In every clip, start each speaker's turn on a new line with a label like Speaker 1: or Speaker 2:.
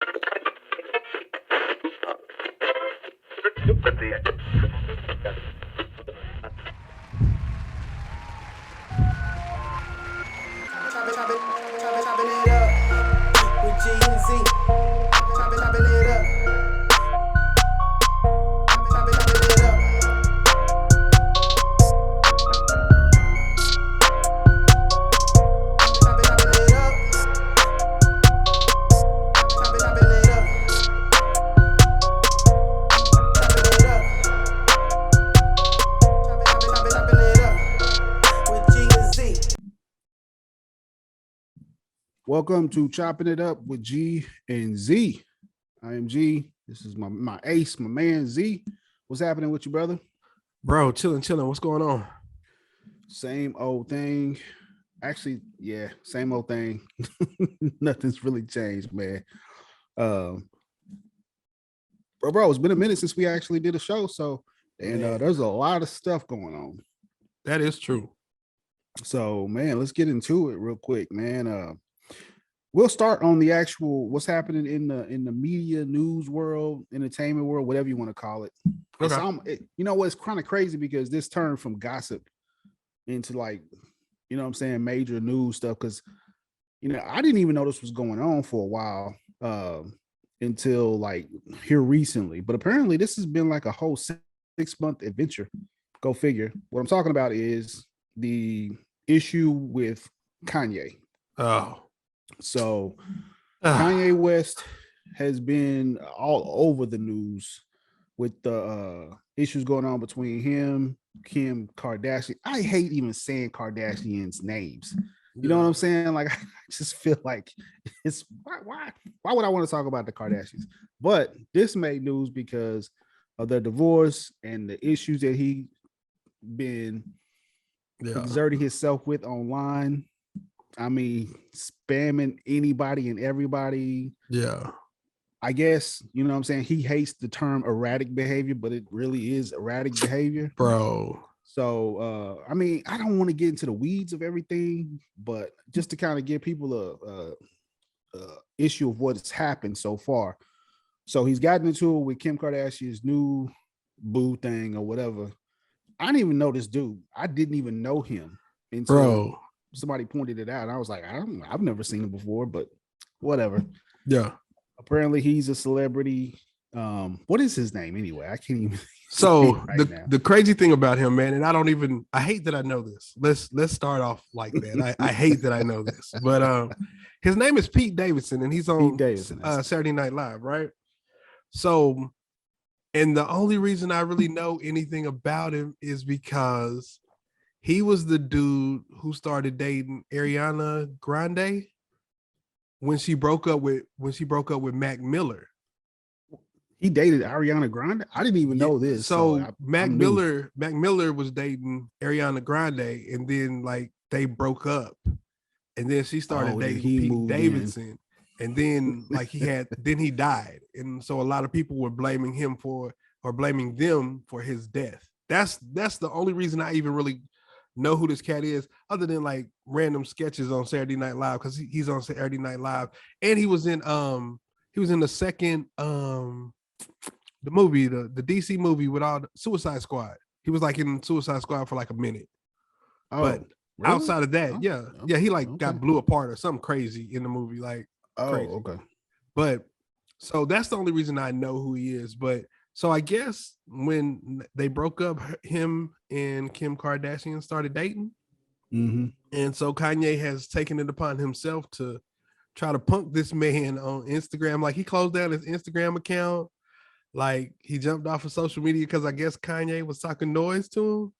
Speaker 1: Chopping it up with G and Z. Chopping it up. Chopping it up. Chopping it up. Chopping it up. Chopping it up. Chopping it up with G and Z.
Speaker 2: Welcome to Chopping It Up with G and Z. I am G. This is my ace, my man Z. What's happening with you, brother?
Speaker 3: Bro, chilling. What's going on?
Speaker 2: Same old thing. Actually, yeah, same old thing. Nothing's really changed, man. Bro, it's been a minute since we actually did a show, and there's a lot of stuff going on.
Speaker 3: That is true.
Speaker 2: So, man, let's get into it real quick, man. We'll start on the actual what's happening in the media, news world, entertainment world, whatever you want to call it.
Speaker 3: Okay.
Speaker 2: You know what's kind of crazy because this turned from gossip into major news stuff. Because I didn't even know this was going on for a while until like here recently. But apparently, this has been like a whole 6-month adventure. Go figure. What I'm talking about is the issue with Kanye.
Speaker 3: Oh.
Speaker 2: So Kanye West has been all over the news with the issues going on between him, Kim Kardashian. I hate even saying Kardashians' names. You know what I'm saying? Like, I just feel like it's why would I want to talk about the Kardashians? But this made news because of their divorce and the issues that he been exerting himself with online. I mean, spamming anybody and everybody.
Speaker 3: Yeah.
Speaker 2: I guess, you know what I'm saying? He hates the term erratic behavior, but it really is erratic behavior.
Speaker 3: Bro.
Speaker 2: So, I mean, I don't want to get into the weeds of everything, but just to kind of give people a issue of what's happened so far. So he's gotten into it with Kim Kardashian's new boo thing or whatever. I didn't even know this dude. I didn't even know him until somebody pointed it out. And I was like, I've never seen him before, but whatever.
Speaker 3: Yeah.
Speaker 2: Apparently he's a celebrity. What is his name anyway? I can't even.
Speaker 3: So the crazy thing about him, man, and I hate that I know this. Let's start off like that. I hate that I know this, but his name is Pete Davidson, and he's on Saturday Night Live, right? So, and the only reason I really know anything about him is because he was the dude who started dating Ariana Grande when she broke up with Mac Miller.
Speaker 2: He dated Ariana Grande? I didn't even know this.
Speaker 3: So Mac Miller was dating Ariana Grande, and then like they broke up, and then she started dating Pete Davidson, and then like he died, and so a lot of people were blaming them for his death. That's the only reason I even really know who this cat is, other than like random sketches on Saturday Night Live, because he's on Saturday Night Live, and he was in the second the movie, the DC movie with all the Suicide Squad. He was like in Suicide Squad for like a minute. But really? Outside of that, he got blew apart or something crazy in the movie, like crazy.
Speaker 2: Okay.
Speaker 3: But so that's the only reason I know who he is. But so I guess when they broke up, him and Kim Kardashian started dating.
Speaker 2: Mm-hmm.
Speaker 3: And so Kanye has taken it upon himself to try to punk this man on Instagram. Like, he closed down his Instagram account. Like, he jumped off of social media because I guess Kanye was talking noise to him.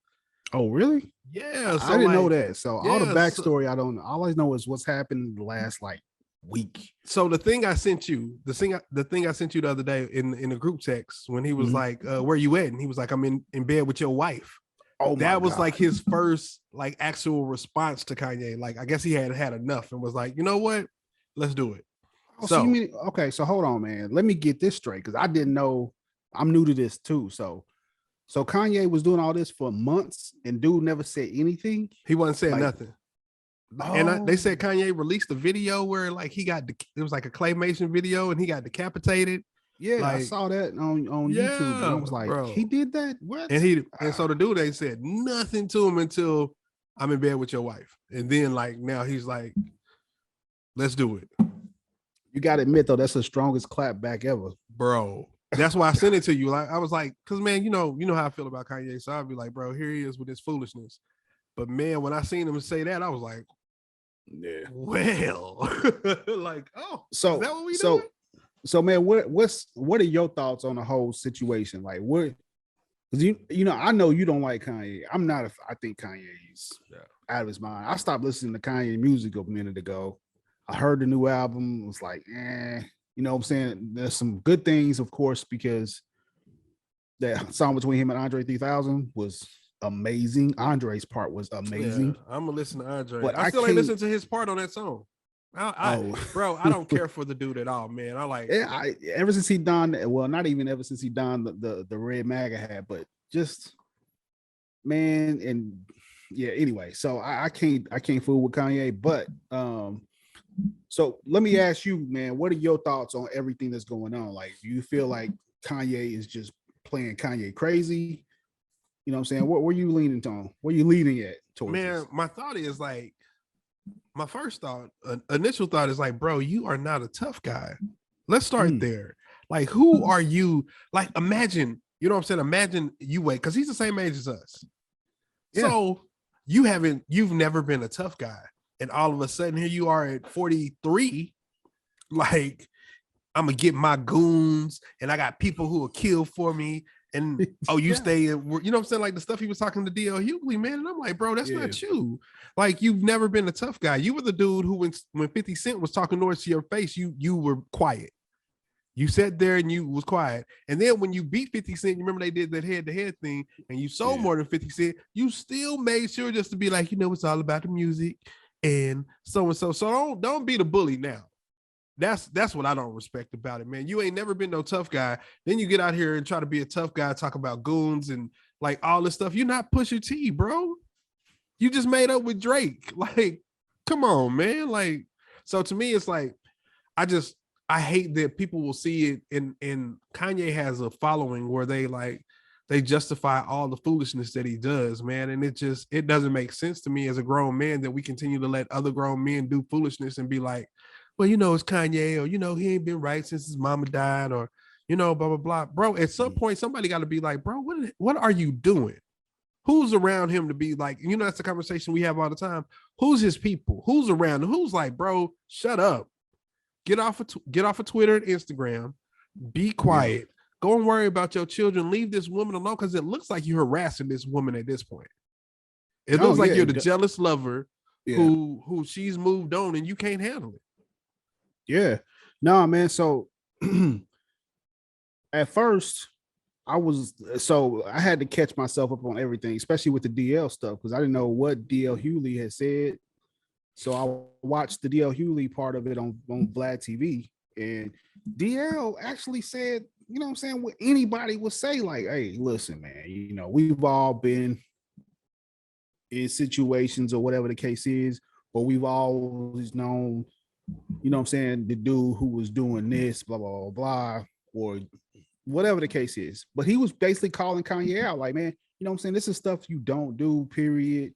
Speaker 2: Oh, really?
Speaker 3: Yeah.
Speaker 2: So I didn't know that. So all the backstory, I don't know. All I know is what's happened the last like week.
Speaker 3: So the thing I sent you, the thing I sent you the other day in the group text, when he was like, where you at? And he was like, I'm in bed with your wife.
Speaker 2: Oh,
Speaker 3: that was like his first like actual response to Kanye. Like, I guess he had enough and was like, you know what? Let's do it.
Speaker 2: Oh, so you mean, okay, so hold on, man. Let me get this straight, because I didn't know. I'm new to this too. So Kanye was doing all this for months and dude never said anything.
Speaker 3: He wasn't saying nothing. And they said Kanye released a video where like it was like a claymation video and he got decapitated.
Speaker 2: Yeah,
Speaker 3: like,
Speaker 2: I saw that on YouTube, and I was like,
Speaker 3: bro.
Speaker 2: he did that? What?
Speaker 3: And so the dude ain't said nothing to him until I'm in bed with your wife. And then like now he's like, let's do it.
Speaker 2: You gotta admit though, that's the strongest clap back ever.
Speaker 3: Bro. That's why I sent it to you. Like I was like, because man, you know how I feel about Kanye. So I'd be like, bro, here he is with his foolishness. But man, when I seen him say that, I was like,
Speaker 2: yeah,
Speaker 3: well, like, oh,
Speaker 2: so
Speaker 3: is that what we doing?
Speaker 2: So man, what are your thoughts on the whole situation? Like, what? Because you know, I know you don't like Kanye. I'm not. I think Kanye's out of his mind. I stopped listening to Kanye music a minute ago. I heard the new album. It was like, you know what I'm saying? There's some good things, of course, because that song between him and Andre 3000 was amazing. Andre's part was amazing.
Speaker 3: Yeah, I'm gonna listen to Andre,
Speaker 2: but
Speaker 3: I still ain't listened to his part on that song. Bro, I don't care for the dude at all, man. I like
Speaker 2: ever since he donned, well, not even ever since he donned the red MAGA hat, but just man, and yeah. Anyway, so I can't fool with Kanye, but so let me ask you, man, what are your thoughts on everything that's going on? Like, do you feel like Kanye is just playing Kanye crazy? You know what I'm saying? What were you leaning on? Where you leaning at towards?
Speaker 3: Man,
Speaker 2: this?
Speaker 3: My thought is like, my first thought, initial thought is like, bro, you are not a tough guy. Let's start there. Like, who are you? Like, imagine, you know what I'm saying? Imagine you wait, because he's the same age as us. Yeah. So you've never been a tough guy. And all of a sudden here you are at 43, like, I'm gonna get my goons and I got people who will kill for me. And you stay, you know what I'm saying? Like the stuff he was talking to DL Hughley, man. And I'm like, bro, that's not you. Like, you've never been a tough guy. You were the dude who, when 50 Cent was talking noise to your face, you were quiet. You sat there and you was quiet. And then when you beat 50 Cent, you remember they did that head-to-head thing, and you sold more than 50 Cent, you still made sure just to be like, you know, it's all about the music and so and so. So don't be the bully now. That's what I don't respect about it, man. You ain't never been no tough guy. Then you get out here and try to be a tough guy, talk about goons and like all this stuff. You're not Pusha T, bro. You just made up with Drake. Like, come on, man. Like, so to me, it's like, I hate that people will see it, and Kanye has a following where they justify all the foolishness that he does, man. And it doesn't make sense to me as a grown man that we continue to let other grown men do foolishness and be like, well, you know, it's Kanye, or, you know, he ain't been right since his mama died, or, you know, blah, blah, blah. Bro, at some point, somebody got to be like, bro, what are you doing? Who's around him to be like, you know, that's the conversation we have all the time. Who's his people? Who's around him? Who's like, bro, shut up. Get off of Twitter and Instagram. Be quiet. Yeah. Go and worry about your children. Leave this woman alone, because it looks like you're harassing this woman at this point. It looks like you're the jealous lover who she's moved on and you can't handle it.
Speaker 2: Yeah. No, man. So at first I had to catch myself up on everything, especially with the DL stuff, because I didn't know what DL Hughley had said. So I watched the DL Hughley part of it on Vlad TV, and DL actually said, you know what I'm saying, what anybody would say, like, hey, listen, man, you know, we've all been in situations or whatever the case is, but we've always known, you know what I'm saying, the dude who was doing this, blah, blah, blah, blah, or whatever the case is. But he was basically calling Kanye out, like, man, you know what I'm saying, this is stuff you don't do, period.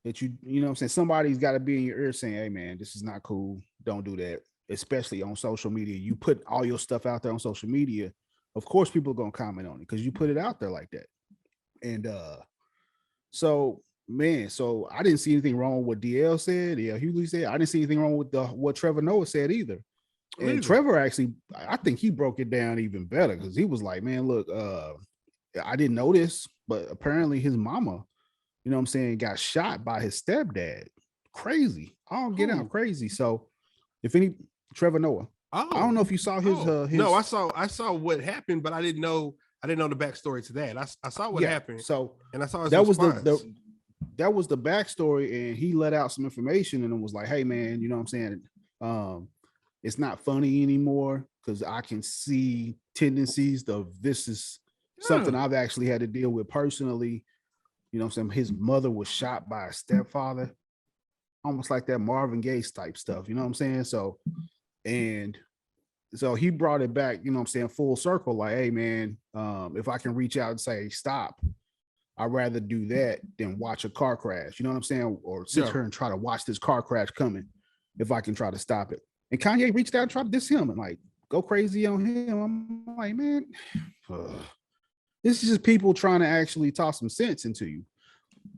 Speaker 2: That you know what I'm saying, somebody's got to be in your ear saying, hey, man, this is not cool. Don't do that, especially on social media. You put all your stuff out there on social media, of course people are going to comment on it because you put it out there like that. And so I didn't see anything wrong with what DL said, Hughley said. I didn't see anything wrong with what Trevor Noah said either. And Trevor actually, I think he broke it down even better, because he was like, man, look, I didn't know this, but apparently his mama, you know what I'm saying, got shot by his stepdad. Crazy. I'll get out crazy. So Trevor Noah. I don't know if you saw his
Speaker 3: No, I saw what happened, but I didn't know the backstory to that. I saw what happened.
Speaker 2: So,
Speaker 3: and I saw his
Speaker 2: that
Speaker 3: response.
Speaker 2: That was the backstory, and he let out some information, and it was like, hey, man, you know what I'm saying, it's not funny anymore, because I can see tendencies of this is something I've actually had to deal with personally. You know what I'm saying? His mother was shot by a stepfather. almost like that Marvin Gaye type stuff. You know what I'm saying? So he brought it back, you know what I'm saying, full circle. Like, hey man, if I can reach out and say stop, I'd rather do that than watch a car crash. You know what I'm saying? Or sit here and try to watch this car crash coming if I can try to stop it. And Kanye reached out and tried to diss him and like go crazy on him. I'm like, man, this is just people trying to actually toss some sense into you.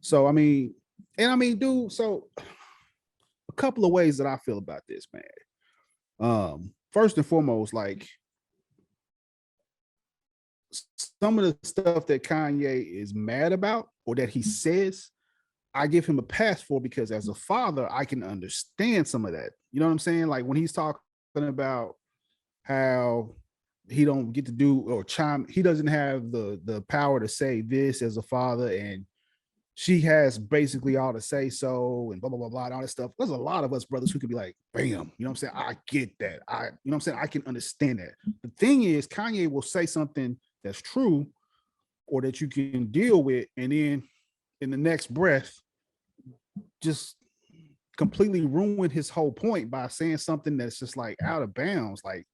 Speaker 2: So, I mean, dude, so a couple of ways that I feel about this, man. First and foremost, like some of the stuff that Kanye is mad about or that he says, I give him a pass for because as a father, I can understand some of that. You know what I'm saying? Like when he's talking about how he don't get to do or chime, he doesn't have the power to say this as a father, and she has basically all to say so and blah, blah, blah, blah, and all that stuff. There's a lot of us brothers who could be like, bam, you know what I'm saying? I get that. You know what I'm saying? I can understand that. The thing is, Kanye will say something that's true or that you can deal with, and then in the next breath, just completely ruin his whole point by saying something that's just like out of bounds, like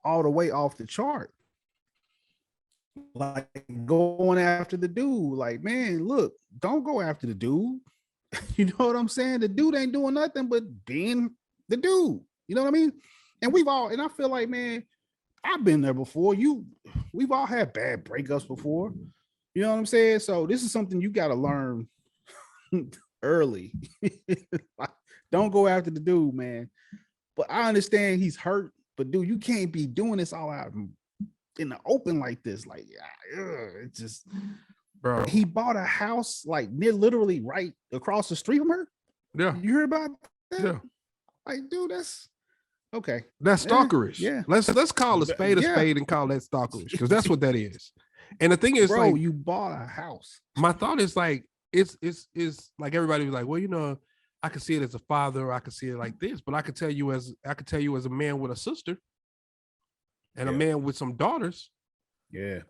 Speaker 2: all the way off the chart. Like going after the dude, like, man, look, don't go after the dude. You know what I'm saying? The dude ain't doing nothing but being the dude. You know what I mean? And I feel like, man, I've been there before. We've all had bad breakups before. You know what I'm saying? So this is something you got to learn early. Like, don't go after the dude, man. But I understand he's hurt, but dude, you can't be doing this all out in the open like this. Like, it's just, bro. He bought a house like literally right across the street from her.
Speaker 3: Yeah,
Speaker 2: you heard about that?
Speaker 3: Yeah,
Speaker 2: like, dude, that's okay.
Speaker 3: That's stalkerish.
Speaker 2: Yeah,
Speaker 3: let's call a spade and call that stalkerish because that's what that is. And the thing is,
Speaker 2: bro,
Speaker 3: like,
Speaker 2: you bought a house.
Speaker 3: My thought is like, it's like everybody was like, well, you know, I can see it as a father, or I can see it like this, but I could tell you as a man with a sister and a man with some daughters,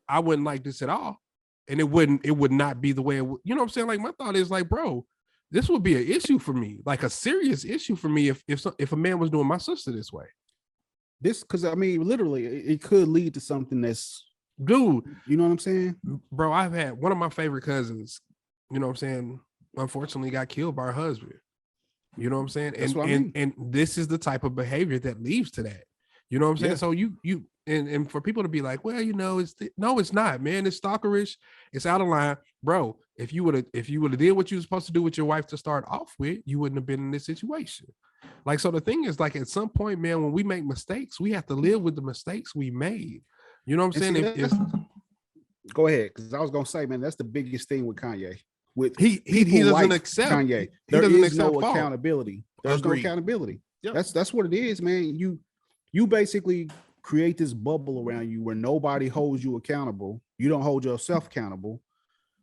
Speaker 3: I wouldn't like this at all, and it would not be the way it would, you know what I'm saying? Like, my thought is like, bro, this would be an issue for me, like a serious issue for me if a man was doing my sister this way.
Speaker 2: Because I mean, literally, it could lead to something that's,
Speaker 3: dude,
Speaker 2: you know what I'm saying,
Speaker 3: bro? I've had one of my favorite cousins, you know what I'm saying, unfortunately got killed by her husband. You know what I'm saying? And this is the type of behavior that leads to that. You know what I'm saying? So you and for people to be like, well, you know, no, it's not, man. It's stalkerish. It's out of line, bro. If you would have did what you were supposed to do with your wife to start off with, you wouldn't have been in this situation. Like, so the thing is, like, at some point, man, when we make mistakes, we have to live with the mistakes we made. You know what I'm saying?
Speaker 2: Go ahead, because I was gonna say, man, that's the biggest thing with Kanye. With
Speaker 3: he doesn't accept
Speaker 2: Kanye. There is no accountability. There's no accountability. Yep. That's what it is, man. You basically create this bubble around you where nobody holds you accountable. You don't hold yourself accountable.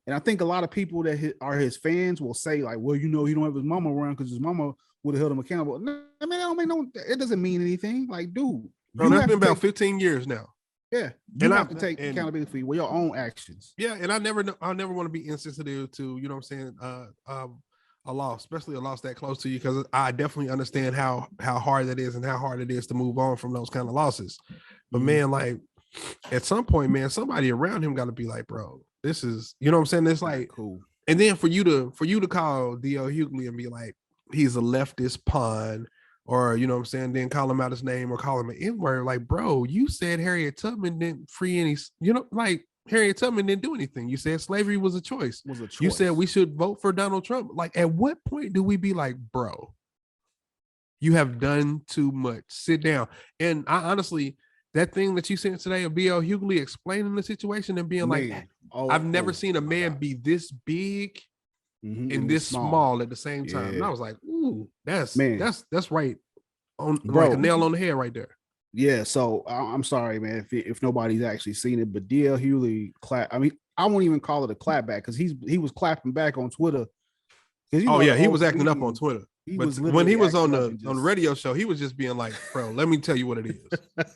Speaker 2: And I think a lot of people that are his fans will say, like, well, you know, he don't have his mama around because his mama would have held him accountable. No, I mean, I don't mean it doesn't mean anything. Like, dude,
Speaker 3: bro, that's been about 15 years now.
Speaker 2: Yeah, you have to take accountability for your own actions.
Speaker 3: Yeah, and I never want to be insensitive to, you know what I'm saying, a loss, especially a loss that close to you, because I definitely understand how hard that is and how hard it is to move on from those kind of losses. But man, like, at some point, man, somebody around him got to be like, bro, this is, you know what I'm saying? It's like,
Speaker 2: cool.
Speaker 3: And then for you to call D.L. Hughley and be like, he's a leftist pawn, or, you know what I'm saying, then call him out his name or call him an N-word. Like, bro, you said Harriet Tubman didn't free any, you know, like, Harriet Tubman didn't do anything. You said slavery was a choice. You said we should vote for Donald Trump. Like, at what point do we be like, bro, you have done too much. Sit down. And I honestly, that thing that you sent today of D.L. Hughley explaining the situation and being like, I've never seen a man be this big and this small at the same time. And I was like, ooh, that's right on, bro, like a nail on the head right there.
Speaker 2: Yeah, so I'm sorry, man, if nobody's actually seen it, but D.L. Hughley I mean, I won't even call it a clapback because he was clapping back on Twitter.
Speaker 3: He was acting up on Twitter. But when he was on the radio show, he was just being like, bro, let me tell you what it is.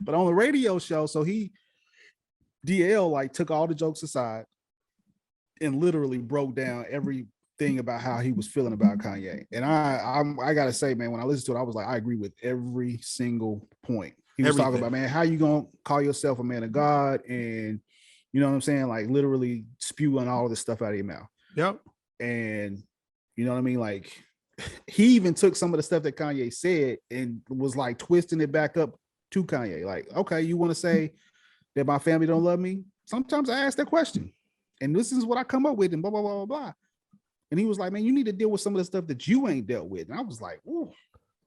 Speaker 2: But on the radio show, so DL like took all the jokes aside and literally broke down every thing about how he was feeling about Kanye. And I gotta say, man, when I listened to it, I was like, I agree with every single point. He was talking about, man, how you gonna call yourself a man of God and you know what I'm saying? Like literally spewing all this stuff out of your mouth.
Speaker 3: Yep.
Speaker 2: And you know what I mean? Like he even took some of the stuff that Kanye said and was like twisting it back up to Kanye. Like, okay, you want to say that my family don't love me? Sometimes I ask that question. And this is what I come up with and blah, blah, blah, blah, blah. And he was like, man, you need to deal with some of the stuff that you ain't dealt with. And I was like, ooh,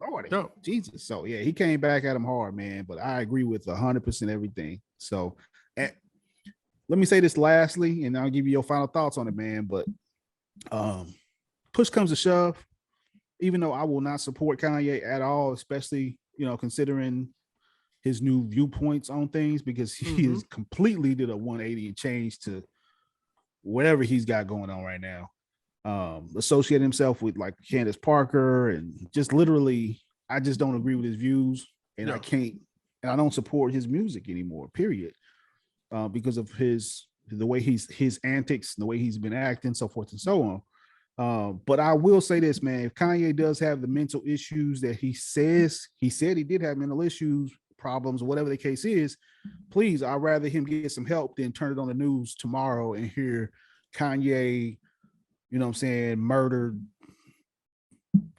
Speaker 2: Lord, Jesus. So yeah, he came back at him hard, man. But I agree with 100% everything. So let me say this lastly, and I'll give you your final thoughts on it, man. But push comes to shove, even though I will not support Kanye at all, especially, you know, considering his new viewpoints on things, because he is completely did a 180 and change to whatever he's got going on right now. Associate himself with like Candace Parker and just literally, I just don't agree with his views, and I don't support his music anymore, period. Because of the way his antics, the way he's been acting, so forth and so on. But I will say this, man, if Kanye does have the mental issues that he said he did have mental issues, problems, or whatever the case is, please, I'd rather him get some help than turn it on the news tomorrow and hear Kanye, you know what I'm saying, murdered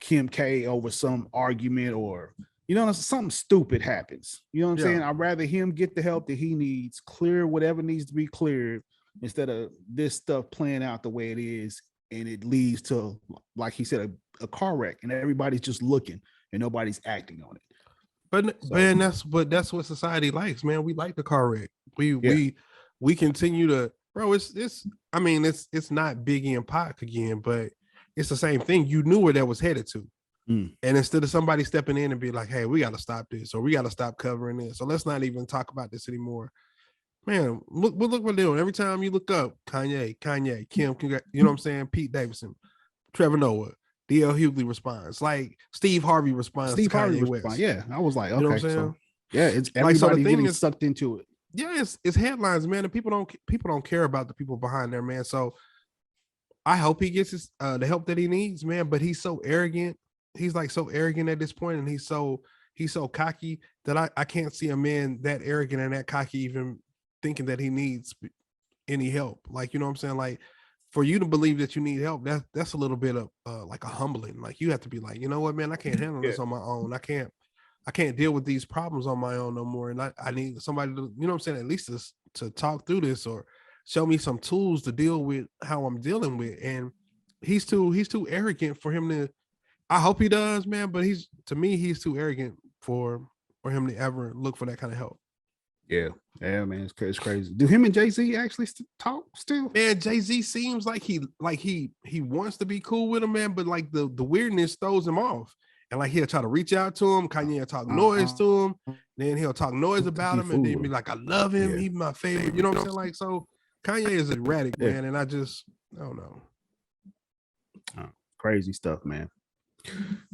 Speaker 2: Kim K over some argument, or you know, something stupid happens. You know what I'm saying? I'd rather him get the help that he needs, clear whatever needs to be cleared, instead of this stuff playing out the way it is, and it leads to, like he said, a car wreck, and everybody's just looking and nobody's acting on it.
Speaker 3: But man, that's what society likes, man. We like the car wreck. We continue to, bro. It's not Biggie and Pac again, but it's the same thing. You knew where that was headed to. And instead of somebody stepping in and be like, hey, we got to stop this, or we got to stop covering this, so let's not even talk about this anymore. Man, look what we're doing. Every time you look up, Kanye, Kim, you know what I'm saying? Pete Davidson, Trevor Noah, D.L. Hughley responds, like Steve Harvey responds. Steve Harvey responds.
Speaker 2: Yeah, I was like, okay,
Speaker 3: you know what I'm saying?
Speaker 2: So, yeah, it's everybody getting sucked into it.
Speaker 3: Yeah, it's headlines, man, and people don't care about the people behind there, man. So I hope he gets the help that he needs, man. But he's so arrogant. He's like so arrogant at this point, and he's so cocky that I can't see a man that arrogant and that cocky even thinking that he needs any help. Like, you know what I'm saying? Like, for you to believe that you need help, that's a little bit of like a humbling. Like, you have to be like, you know what, man, I can't handle this on my own. I can't deal with these problems on my own no more. And I need somebody to, you know what I'm saying, at least to talk through this or show me some tools to deal with how I'm dealing with. And he's too arrogant for him to. I hope he does, man, but he's too arrogant for him to ever look for that kind of help.
Speaker 2: Yeah, man, it's crazy. Do him and Jay-Z actually talk still?
Speaker 3: Man, Jay-Z seems like he wants to be cool with him, man, but like the weirdness throws him off. And like he'll try to reach out to him, Kanye will talk noise to him, then he'll talk noise about him, and then be like, I love him, he's my favorite. You know what I'm saying? Like, so Kanye is erratic, man, and I don't know.
Speaker 2: Crazy stuff, man.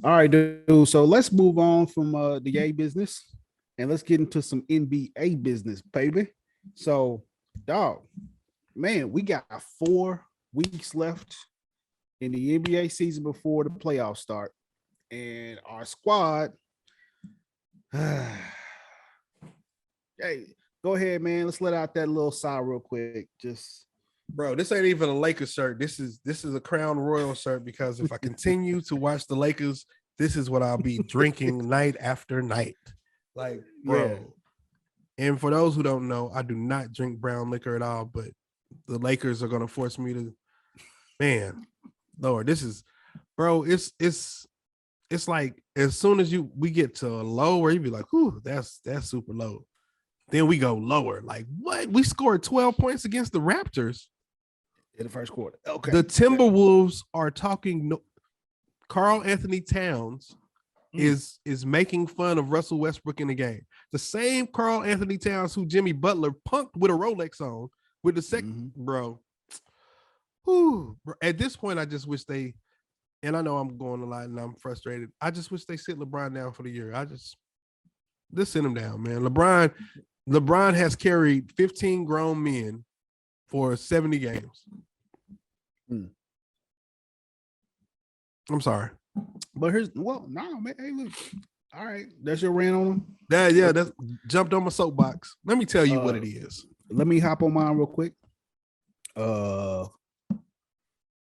Speaker 2: All right, dude. So let's move on from the gay business and let's get into some NBA business, baby. So, dog, man, we got 4 weeks left in the NBA season before the playoffs start, and our squad. Hey, go ahead, man. Let's let out that little sigh real quick. Just.
Speaker 3: Bro, this ain't even a Lakers shirt. This is a Crown Royal shirt, because if I continue to watch the Lakers, this is what I'll be drinking night after night. Like, bro. Yeah. And for those who don't know, I do not drink brown liquor at all, but the Lakers are going to force me to. Man, Lord, this is, bro, it's like as soon as we get to a low where you be like, "Ooh, that's super low." Then we go lower. Like, what? We scored 12 points against the Raptors
Speaker 2: in the first quarter. Okay.
Speaker 3: The Timberwolves are talking. Karl Anthony Towns is making fun of Russell Westbrook in the game. The same Karl Anthony Towns who Jimmy Butler punked with a Rolex on with the second, bro. Whew. At this point, I just wish they, and I know I'm going a lot and I'm frustrated. I just wish they sit LeBron down for the year. Just sit him down, man. LeBron has carried 15 grown men for 70 games. I'm sorry.
Speaker 2: But man. Hey, look. All right, that's your rant on him.
Speaker 3: That's jumped on my soapbox. Let me tell you what it is.
Speaker 2: Let me hop on mine real quick. I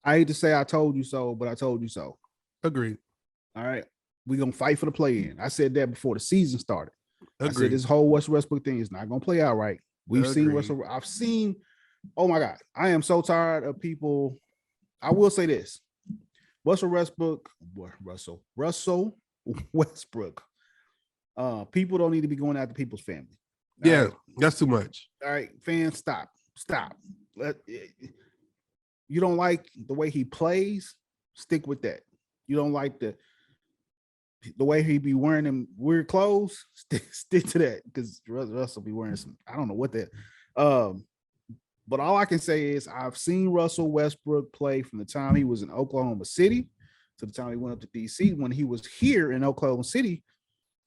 Speaker 2: hate to say I told you so, but I told you so.
Speaker 3: Agreed.
Speaker 2: All right, we're gonna fight for the play-in. I said that before the season started.
Speaker 3: Agreed.
Speaker 2: I said this whole Westbrook thing is not gonna play out right. I've seen. Oh my God, I am so tired of people. I will say this: Russell Westbrook. People don't need to be going after people's family.
Speaker 3: That's too much.
Speaker 2: All right, fans, stop. You don't like the way he plays, stick with that. You don't like the way he be wearing them weird clothes, stick to that, because Russell be wearing some, I don't know what that. But all I can say is I've seen Russell Westbrook play from the time he was in Oklahoma City to the time he went up to DC. When he was here in Oklahoma City,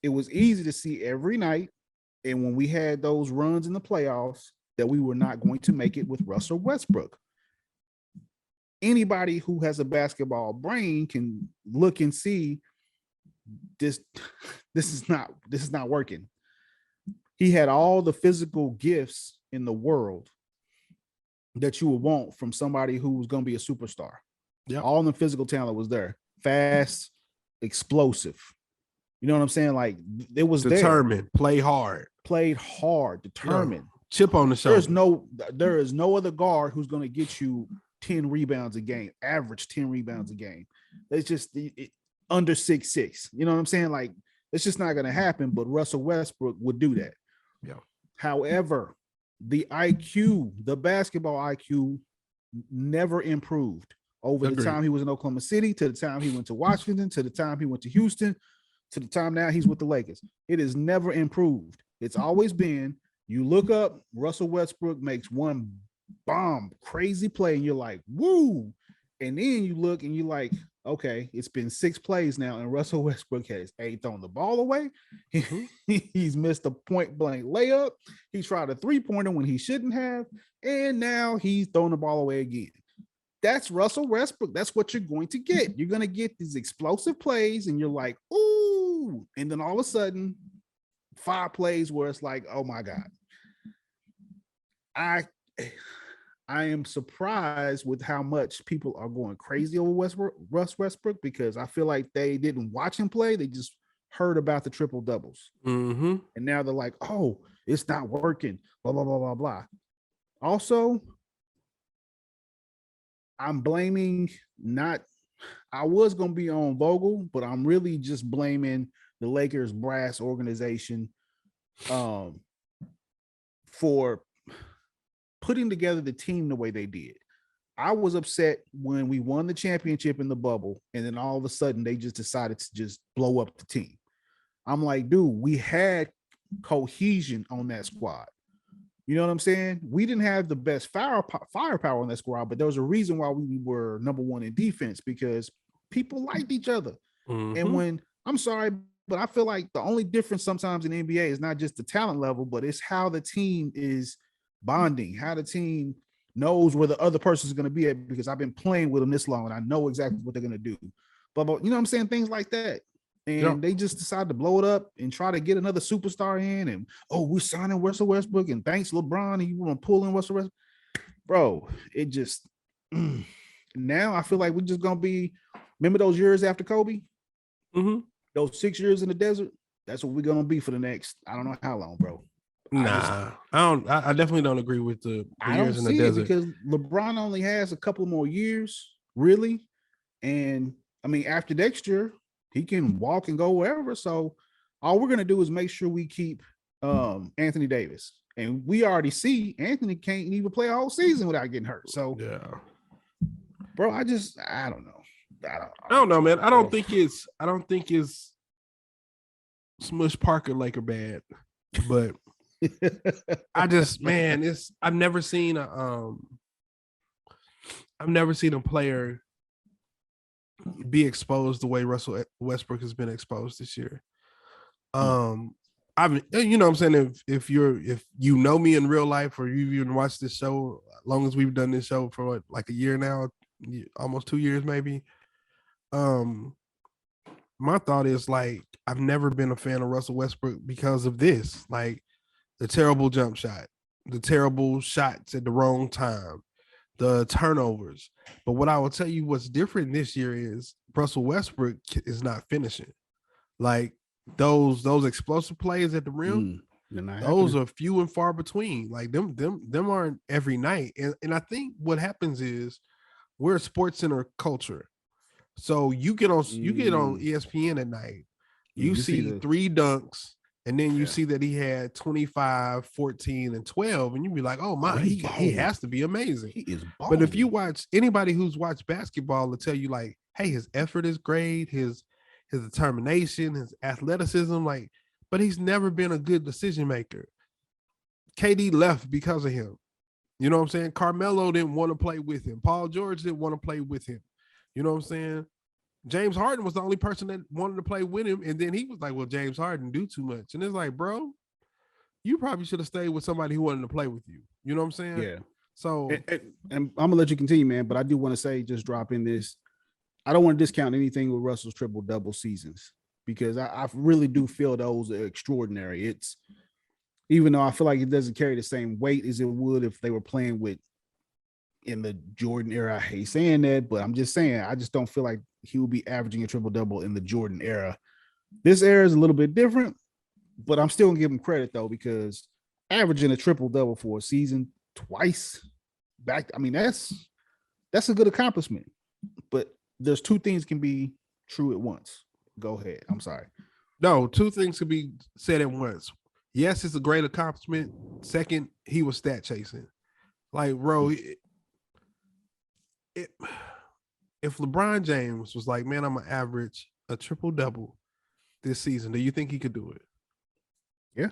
Speaker 2: it was easy to see every night. And when we had those runs in the playoffs, that we were not going to make it with Russell Westbrook. Anybody who has a basketball brain can look and see this is not working. He had all the physical gifts in the world that you would want from somebody who was going to be a superstar.
Speaker 3: Yeah,
Speaker 2: all the physical talent was there. Fast, explosive. You know what I'm saying? Like it was
Speaker 3: determined, played hard,
Speaker 2: determined.
Speaker 3: Chip on the shoulder.
Speaker 2: There is no other guard who's going to get you 10 rebounds a game, average 10 rebounds a game. It's just under 6'6". You know what I'm saying? Like it's just not going to happen. But Russell Westbrook would do that.
Speaker 3: Yeah.
Speaker 2: However, the basketball IQ never improved over the time he was in Oklahoma City, to the time he went to Washington, to the time he went to Houston, to the time now he's with the Lakers. It has never improved. It's always been, you look up, Russell Westbrook makes one bomb, crazy play, and you're like, woo. And then you look and you're like, okay, it's been 6 plays now, and Russell Westbrook has thrown the ball away. He's missed a point blank layup. He tried a 3-pointer when he shouldn't have, and now he's throwing the ball away again. That's Russell Westbrook. That's what you're going to get. You're going to get these explosive plays, and you're like, ooh. And then all of a sudden, 5 plays where it's like, oh my God. I am surprised with how much people are going crazy over Russ Westbrook, because I feel like they didn't watch him play. They just heard about the triple doubles.
Speaker 3: Mm-hmm.
Speaker 2: And now they're like, oh, it's not working. Blah, blah, blah, blah, blah. Also, I'm blaming I was going to be on Vogel, but I'm really just blaming the Lakers brass organization for putting together the team the way they did. I was upset when we won the championship in the bubble, and then all of a sudden they just decided to just blow up the team. I'm like, dude, we had cohesion on that squad. You know what I'm saying? We didn't have the best firepower on that squad, but there was a reason why we were number 1 in defense, because people liked each other.
Speaker 3: Mm-hmm.
Speaker 2: And when, I'm sorry, but I feel like the only difference sometimes in the NBA is not just the talent level, but it's how the team is bonding, how the team knows where the other person is going to be at, because I've been playing with them this long and I know exactly what they're going to do. But you know what I'm saying? Things like that. And they just decided to blow it up and try to get another superstar in. And, we're signing Russell Westbrook, and thanks LeBron, and you want to pull in Russell Westbrook. Bro, it just, now I feel like we're just going to be, remember those years after Kobe?
Speaker 3: Mm-hmm.
Speaker 2: Those 6 years in the desert? That's what we're going to be for the next, I don't know how long, bro.
Speaker 3: I definitely don't agree with the years in the desert,
Speaker 2: because LeBron only has a couple more years, really. And I mean, after next year, he can walk and go wherever. So all we're going to do is make sure we keep Anthony Davis. And we already see Anthony can't even play a whole season without getting hurt. So, bro, I don't know.
Speaker 3: I don't know, man. I don't think it's Smush Parker Laker bad, but I just, man, I've never seen a player be exposed the way Russell Westbrook has been exposed this year. You know what I'm saying? If you know me in real life, or you've even watched this show, as long as we've done this show for like a year now, almost 2 years maybe. my thought is like I've never been a fan of Russell Westbrook because of this, like the terrible jump shot, the terrible shots at the wrong time, the turnovers. But what I will tell you what's different this year is Russell Westbrook is not finishing. Like those explosive plays at the rim, those are few and far between. Like them aren't every night. And I think what happens is we're a sports center culture. So you get on ESPN at night, you see 3 dunks, and then you see that he had 25, 14, and 12, and you be like, oh my, he has to be amazing.
Speaker 2: He is balling.
Speaker 3: But if you watch anybody who's watched basketball will tell you like, hey, his effort is great, his determination, his athleticism, like, but he's never been a good decision maker. KD left because of him. You know what I'm saying? Carmelo didn't want to play with him. Paul George didn't want to play with him. You know what I'm saying? James Harden was the only person that wanted to play with him. And then he was like, well, James Harden do too much. And it's like, bro, you probably should have stayed with somebody who wanted to play with you. You know what I'm saying?
Speaker 2: Yeah.
Speaker 3: So,
Speaker 2: and I'm going to let you continue, man. But I do want to say, just drop in this. I don't want to discount anything with Russell's triple-double seasons because I really do feel those are extraordinary. It's, even though I feel like it doesn't carry the same weight as it would if they were playing with in the Jordan era. I hate saying that, but I'm just saying, I just don't feel like he will be averaging a triple-double in the Jordan era. This era is a little bit different, but I'm still gonna give him credit though, because averaging a triple-double for a season twice back, I mean, that's a good accomplishment. But there's 2 things can be true at once. Go ahead. I'm sorry.
Speaker 3: No, 2 things could be said at once. Yes, it's a great accomplishment. Second, he was stat chasing. Like, bro, if LeBron James was like, man, I'm gonna average a triple-double this season, do you think he could do it?
Speaker 2: Yeah.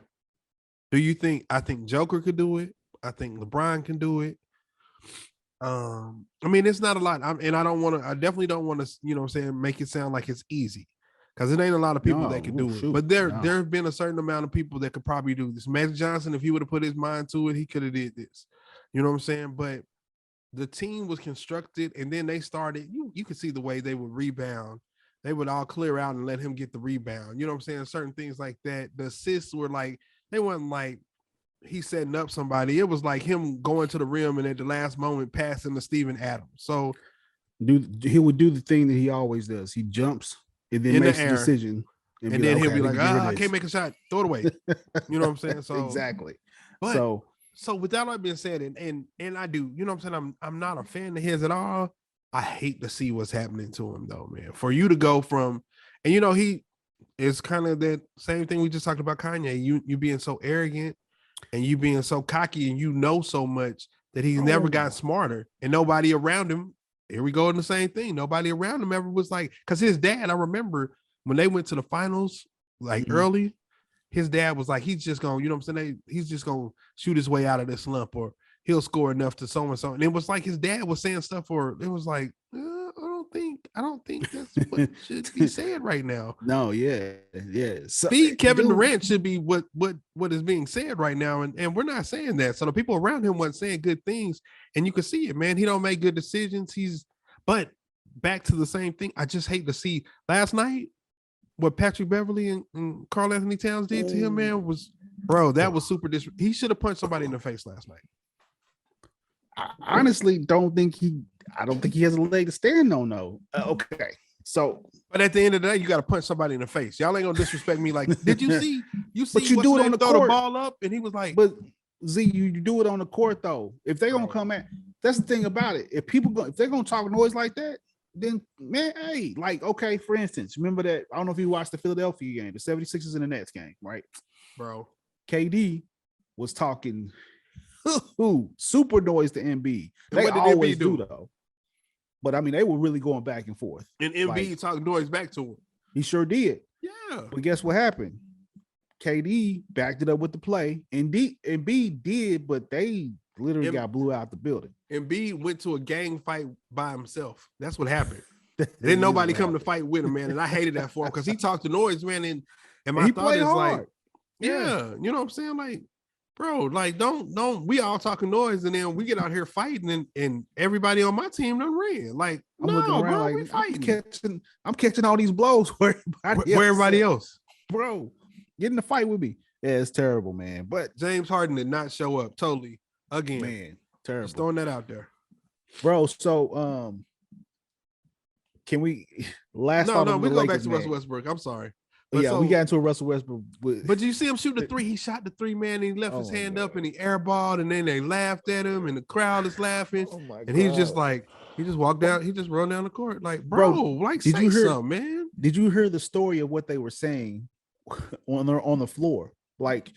Speaker 3: Do you think? I think Joker could do it. I think LeBron can do it. I mean, it's not a lot. I definitely don't want to, you know what I'm saying, make it sound like it's easy. Because it ain't a lot of people that can do it. But there have been a certain amount of people that could probably do this. Magic Johnson, if he would have put his mind to it, he could have did this. You know what I'm saying? But the team was constructed, and then they started, you could see the way they would rebound. They would all clear out and let him get the rebound. You know what I'm saying? Certain things like that. The assists were like, they weren't like he setting up somebody. It was like him going to the rim and at the last moment passing to Steven Adams. So
Speaker 2: he would do the thing that he always does. He jumps and then makes a decision.
Speaker 3: And then he'll be like, I can't make a shot. Throw it away. You know what I'm saying? So
Speaker 2: exactly.
Speaker 3: But, so with that all being said, and I do, you know what I'm saying? I'm not a fan of his at all. I hate to see what's happening to him though, man. For you to go from, and you know, he is kind of that same thing we just talked about Kanye. You being so arrogant and you being so cocky and you know so much that he's never got smarter, and nobody around him. Here we go in the same thing. Nobody around him ever was like, because his dad, I remember when they went to the finals, like early, his dad was like, he's just going, you know what I'm saying? He's just going to shoot his way out of this slump, or he'll score enough to so and so. And it was like his dad was saying stuff, or it was like, I don't think that's what should be said right now.
Speaker 2: No, yeah. So,
Speaker 3: Kevin Durant should be what is being said right now, and we're not saying that. So the people around him weren't saying good things, and you can see it, man. He don't make good decisions. But back to the same thing. I just hate to see last night what Patrick Beverly and Karl Anthony Towns did to him, man, was, bro, that was super he should have punched somebody in the face last night.
Speaker 2: I honestly don't think he has a leg to stand on, though. Okay. So,
Speaker 3: but at the end of the day, you got to punch somebody in the face. Y'all ain't gonna disrespect me. Like, did you see?
Speaker 2: But you do it on the
Speaker 3: throw
Speaker 2: court.
Speaker 3: The ball up, and he was like,
Speaker 2: "But Z, you do it on the court though. If they're gonna come at, that's the thing about it. If they're gonna talk noise like that, then man, hey, like okay, for instance, remember that? I don't know if you watched the Philadelphia game, the 76ers and the Nets game, right?
Speaker 3: Bro,
Speaker 2: KD was talking super noise to Embiid. They
Speaker 3: what did
Speaker 2: always
Speaker 3: Embiid
Speaker 2: do though. But I mean, they were really going back and forth.
Speaker 3: And Embiid talking noise back to him.
Speaker 2: He sure did.
Speaker 3: Yeah.
Speaker 2: But guess what happened? KD backed it up with the play. Embiid did, but they literally got blew out the building.
Speaker 3: Embiid went to a gang fight by himself. That's what happened. Then nobody come to fight with him, man. And I hated that for him because he talked to noise, man. And my thought is hard. Like, yeah, you know what I'm saying? Like, Bro, like don't we all talking noise and then we get out here fighting and everybody on my team done ran. Like,
Speaker 2: I'm looking
Speaker 3: no,
Speaker 2: around
Speaker 3: bro,
Speaker 2: like
Speaker 3: we fighting.
Speaker 2: I'm catching all these blows where
Speaker 3: Everybody else.
Speaker 2: Bro, get in the fight with me. Yeah, it's terrible, man. But
Speaker 3: James Harden did not show up totally again.
Speaker 2: Man, terrible.
Speaker 3: Just throwing that out there.
Speaker 2: Bro, so can we
Speaker 3: we go back to Russell Westbrook. I'm sorry.
Speaker 2: But we got into a Russell Westbrook.
Speaker 3: But you see him shoot the three. He shot the 3, man, and he left his hand up and he airballed, and then they laughed at him, and the crowd is laughing. And he's just like, he just walked down, he just run down the court. Like, bro, like, did you hear something, man?
Speaker 2: Did you hear the story of what they were saying on the floor? Like,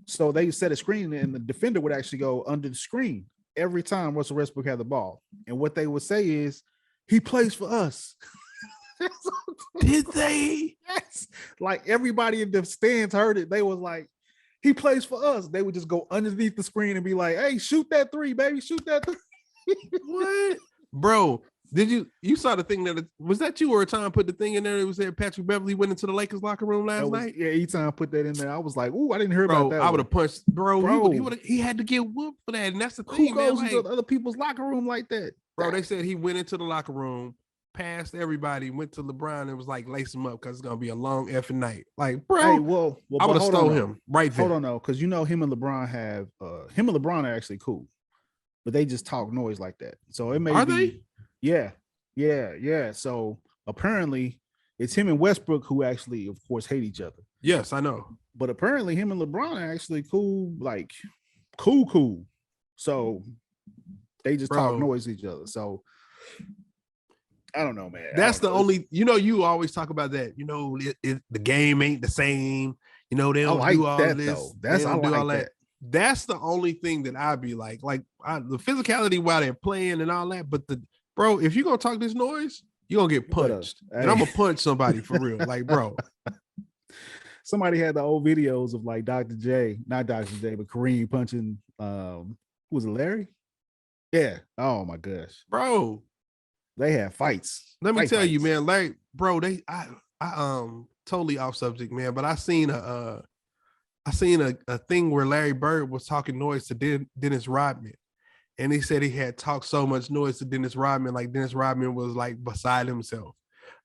Speaker 2: so they set a screen and the defender would actually go under the screen every time Russell Westbrook had the ball. And what they would say is, he plays for us.
Speaker 3: Did they?
Speaker 2: Yes. Like everybody in the stands heard it. They was like, he plays for us. They would just go underneath the screen and be like, hey, shoot that 3, baby. Shoot that 3.
Speaker 3: What? Bro, did you saw the thing was that you or Tom put the thing in there? It was there. Patrick Beverly went into the Lakers locker room last night.
Speaker 2: Yeah, Eton put that in there. I was like, ooh, I didn't hear about that.
Speaker 3: I would have punched, bro. He had to get whooped for that. And that's the thing,
Speaker 2: who goes into other people's locker room like that?
Speaker 3: Bro, they said he went into the locker room, passed everybody, went to LeBron and was like, lace him up because it's gonna be a long effing night. Like, bro,
Speaker 2: hey, well
Speaker 3: I would have stole him right there.
Speaker 2: Hold on, no, because him and LeBron have him and LeBron are actually cool, but they just talk noise like that. So it may
Speaker 3: they?
Speaker 2: Yeah. So apparently it's him and Westbrook who actually, of course, hate each other.
Speaker 3: Yes, I know.
Speaker 2: But apparently him and LeBron are actually cool, like cool. So they just talk noise to each other. So I don't know, man.
Speaker 3: That's the only, you always talk about that. The game ain't the same. They don't do all
Speaker 2: that,
Speaker 3: this.
Speaker 2: Though. That's I like that.
Speaker 3: That's the only thing that I'd be like the physicality while they're playing and all that. But bro, if you're gonna talk this noise, you're gonna get punched. And I'm gonna punch somebody for real. Like, bro.
Speaker 2: Somebody had the old videos of like Dr. J, not Dr. J, but Kareem punching who was it, Larry? Yeah. Oh my gosh.
Speaker 3: Bro.
Speaker 2: They had fights.
Speaker 3: Let me tell you, man, Larry, bro, I totally off subject, man, but I seen a thing where Larry Bird was talking noise to Dennis Rodman. And he said he had talked so much noise to Dennis Rodman, like Dennis Rodman was like beside himself.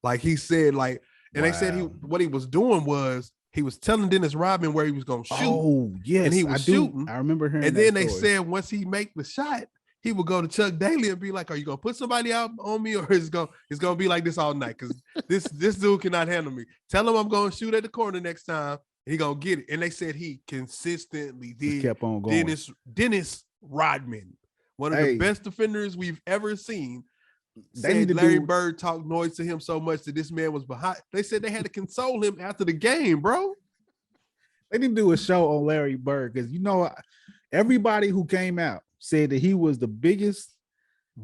Speaker 3: Like he said, like, and they said what he was doing was he was telling Dennis Rodman where he was gonna shoot.
Speaker 2: Oh, yes.
Speaker 3: And he was shooting.
Speaker 2: I remember hearing
Speaker 3: and then they said once he make the shot, he would go to Chuck Daly and be like, are you gonna put somebody out on me, or it's gonna be like this all night? Because this dude cannot handle me. Tell him I'm gonna shoot at the corner next time. He gonna get it. And they said he consistently did.
Speaker 2: Kept on going.
Speaker 3: Dennis Rodman, one of the best defenders we've ever seen, said Larry Bird talked noise to him so much that this man was behind. They said they had to console him after the game, bro.
Speaker 2: They didn't do a show on Larry Bird because everybody who came out said that he was the biggest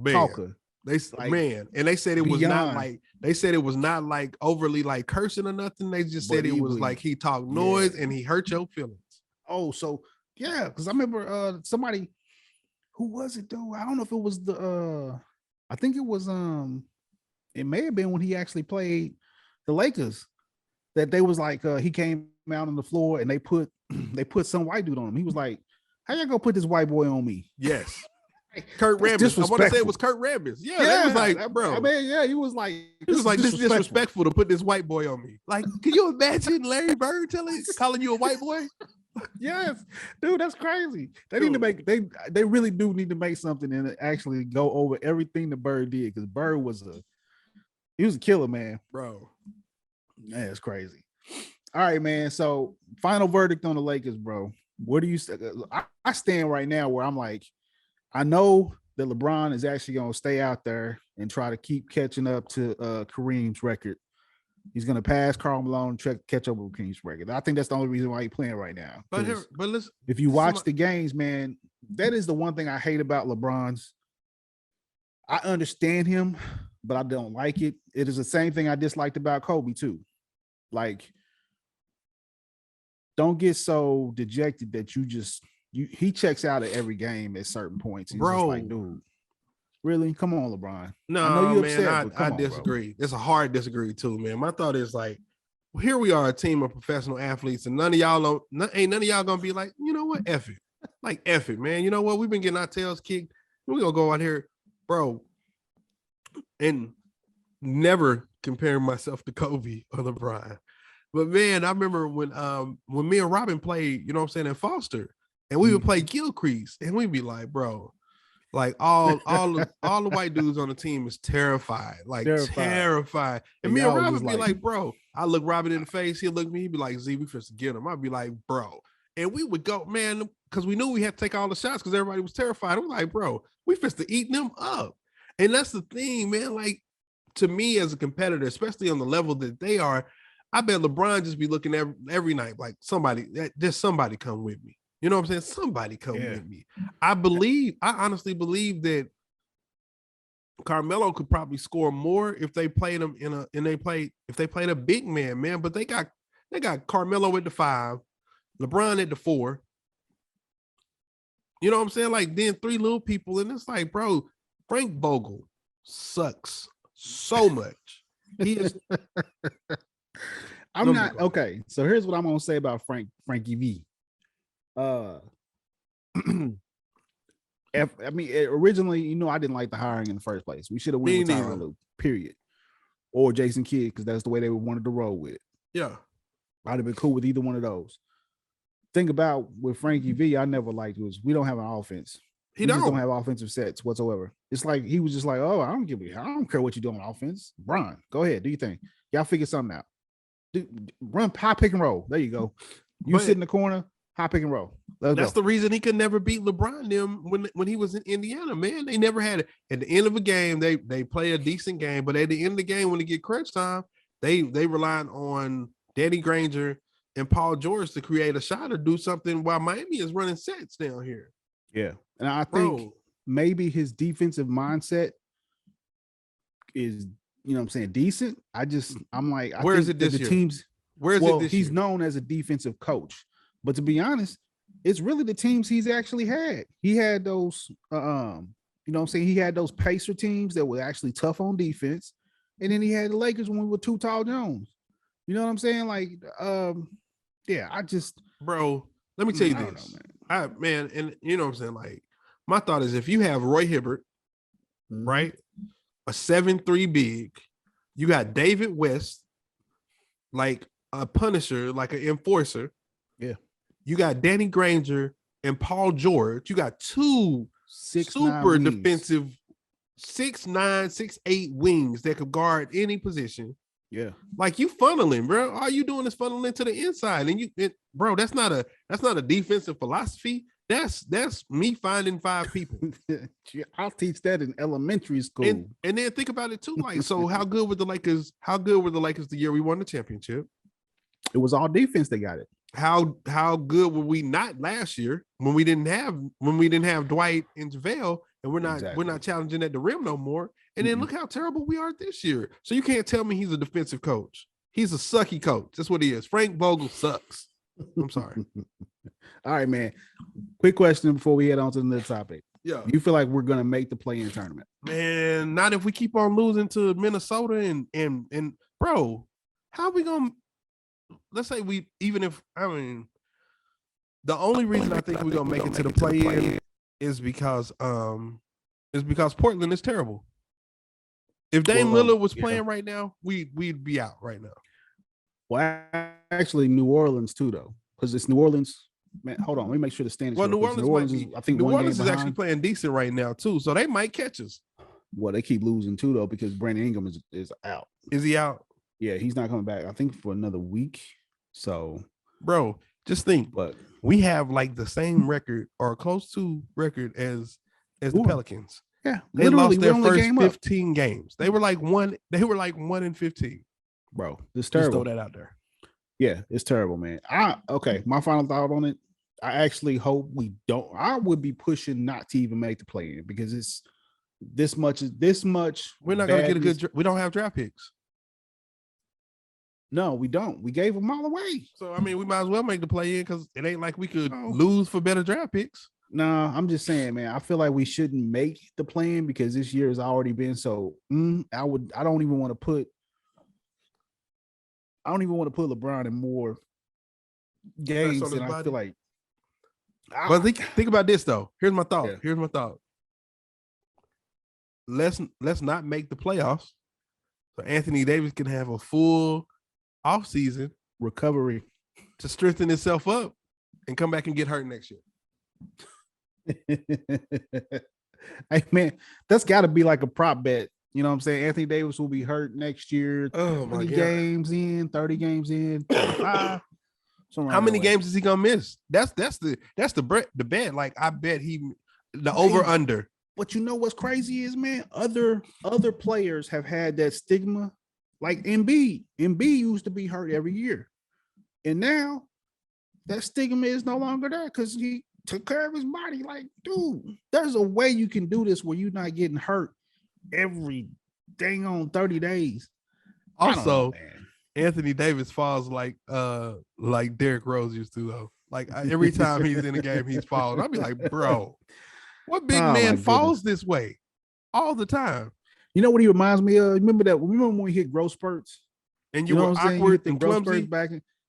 Speaker 2: talker.
Speaker 3: And they said it was not like overly like cursing or nothing. They just said it was like he talked noise and he hurt your feelings.
Speaker 2: Oh, so yeah, because I remember somebody, who was it though? I don't know if it was I think it was it may have been when he actually played the Lakers, that they was like he came out on the floor and they put some white dude on him. He was like, how y'all gonna put this white boy on me?
Speaker 3: Yes. Kurt Rambis. I want to say it was Kurt Rambis. Yeah, it was like, bro.
Speaker 2: I mean, yeah, he was like,
Speaker 3: this is disrespectful to put this white boy on me. Like, can you imagine Larry Bird calling you a white boy?
Speaker 2: Yes, dude, that's crazy. They need to make they really do need to make something and actually go over everything that Bird did, because Bird was a killer, man.
Speaker 3: Bro.
Speaker 2: Yeah, it's crazy. All right, man. So final verdict on the Lakers, bro. What do you say? I stand right now where I'm like, I know that LeBron is actually going to stay out there and try to keep catching up to Kareem's record. He's going to pass Karl Malone and catch up with Kareem's record. I think that's the only reason why he's playing right now.
Speaker 3: But listen,
Speaker 2: if you watch the games, man, that is the one thing I hate about LeBron's. I understand him, but I don't like it. It is the same thing I disliked about Kobe too. Like, don't get so dejected that he checks out at every game at certain points. He's
Speaker 3: bro,
Speaker 2: just like, dude, really? Come on, LeBron.
Speaker 3: No, I know you're upset, I disagree. Bro. It's a hard disagree too, man. My thought is like, here we are, a team of professional athletes, and none of y'all gonna be like, you know what, F it. Like, F it, man. You know what? We've been getting our tails kicked. We're going to go out here, bro, and never comparing myself to Kobe or LeBron. But, man, I remember when me and Robin played, you know what I'm saying, in Foster, and we would play Gilcrease, and we'd be like, bro, like all the white dudes on the team is terrified. And me and Robin be like, bro, I look Robin in the face, he'll look at me, he'd be like, Z, we first get him. I'd be like, bro. And we would go, man, because we knew we had to take all the shots because everybody was terrified. I'm like, bro, we first to eat them up. And that's the thing, man. Like, to me as a competitor, especially on the level that they are, I bet LeBron just be looking every night like somebody come with me. You know what I'm saying? Somebody come with me. I honestly believe that Carmelo could probably score more if they played him if they played a big man, but they got Carmelo at the 5, LeBron at the 4. You know what I'm saying? Like, then 3 little people, and it's like, bro, Frank Vogel sucks so much. He is.
Speaker 2: I'm not okay. So here's what I'm gonna say about Frankie V. Originally, you know, I didn't like the hiring in the first place. We should have went with Tyronn Lue, period, or Jason Kidd, because that's the way they wanted to roll with it.
Speaker 3: Yeah,
Speaker 2: I'd have been cool with either one of those. Thing about with Frankie V, I never liked was we don't have an offense. We just don't have offensive sets whatsoever. It's like he was just like, oh, I don't care what you do on offense. Brian, go ahead, do your thing. Y'all figure something out. Run high pick and roll. There you go. Sit in the corner, high pick and roll.
Speaker 3: That's the reason he could never beat LeBron them when he was in Indiana, man. They never had it. At the end of a game, they play a decent game, but at the end of the game, when they get crunch time, they relied on Danny Granger and Paul George to create a shot or do something while Miami is running sets down here.
Speaker 2: Yeah. And I think maybe his defensive mindset is, you know what I'm saying, decent. I'm like,
Speaker 3: where is it this year?
Speaker 2: Teams,
Speaker 3: where is it this
Speaker 2: he's
Speaker 3: year?
Speaker 2: known as a defensive coach. But to be honest, it's really the teams he's actually had. He had those, you know what I'm saying? He had those Pacer teams that were actually tough on defense. And then he had the Lakers when we were Too Tall Jones. You know what I'm saying? Like,
Speaker 3: bro, let me tell you this. And you know what I'm saying? Like, my thought is if you have Roy Hibbert, right? A 7'3" big, you got David West, like a punisher, like an enforcer.
Speaker 2: Yeah.
Speaker 3: You got Danny Granger and Paul George. You got 2 super defensive 6'9", 6'8" wings that could guard any position.
Speaker 2: Yeah.
Speaker 3: Like, you funneling, bro. All you doing is funneling to the inside. And bro, that's not a defensive philosophy. That's me finding 5 people.
Speaker 2: I'll teach that in elementary school.
Speaker 3: And then think about it too. Like, so how good were the Lakers? How good were the Lakers the year we won the championship?
Speaker 2: It was all defense that got it.
Speaker 3: How good were we not last year when we didn't have Dwight and JaVale, and we're not challenging at the rim no more. And then look how terrible we are this year. So you can't tell me he's a defensive coach. He's a sucky coach. That's what he is. Frank Vogel sucks. I'm sorry.
Speaker 2: All right, man. Quick question before we head on to the next topic.
Speaker 3: Yeah.
Speaker 2: You feel like we're gonna make the play-in tournament?
Speaker 3: Man, not if we keep on losing to Minnesota and bro, how are we gonna, let's say the only reason I think we're gonna make it to the play-in is because Portland is terrible. If Dame Lillard was playing right now, we'd be out right now.
Speaker 2: Well, actually, New Orleans too, though, because it's New Orleans. Man, hold on, let me make sure the standings.
Speaker 3: Well, New Orleans is
Speaker 2: actually
Speaker 3: playing decent right now too, so they might catch us.
Speaker 2: Well, they keep losing too, though, because Brandon Ingram is out.
Speaker 3: Is he out?
Speaker 2: Yeah, he's not coming back. I think for another week. So,
Speaker 3: bro, just think. But we have like the same record or close to record as the Pelicans.
Speaker 2: Yeah,
Speaker 3: they lost their first 15 games. They were like 1-15.
Speaker 2: Bro, it's terrible.
Speaker 3: Just throw that out there.
Speaker 2: Yeah, it's terrible, man. My final thought on it. I actually hope we don't. I would be pushing not to even make the play-in because it's this much.
Speaker 3: We're not gonna get we don't have draft picks.
Speaker 2: No, we don't. We gave them all away.
Speaker 3: So I mean, we might as well make the play-in because it ain't like we could lose for better draft picks.
Speaker 2: No, I'm just saying, man. I feel like we shouldn't make the play-in because this year has already been so. I don't even want to put LeBron in more games than I feel like.
Speaker 3: But think about this though. Here's my thought. Let's not make the playoffs, so Anthony Davis can have a full offseason
Speaker 2: recovery
Speaker 3: to strengthen himself up and come back and get hurt next year.
Speaker 2: Hey man, that's got to be like a prop bet. You know what I'm saying? Anthony Davis will be hurt next year. 20 games in, 30 games in, 25.
Speaker 3: How many games is he gonna miss? That's the bet. Like I bet the over under.
Speaker 2: But you know what's crazy is, man, other players have had that stigma. Like Embiid used to be hurt every year, and now that stigma is no longer there because he took care of his body. Like, dude, there's a way you can do this where you're not getting hurt every dang on 30 days.
Speaker 3: Also, Anthony Davis falls like Derrick Rose used to though. Like every time he's in a game, he's falling. I'll be like, bro, what big man falls this way all the time?
Speaker 2: You know what he reminds me of? Remember when we hit growth spurts?
Speaker 3: And you were awkward and clumsy?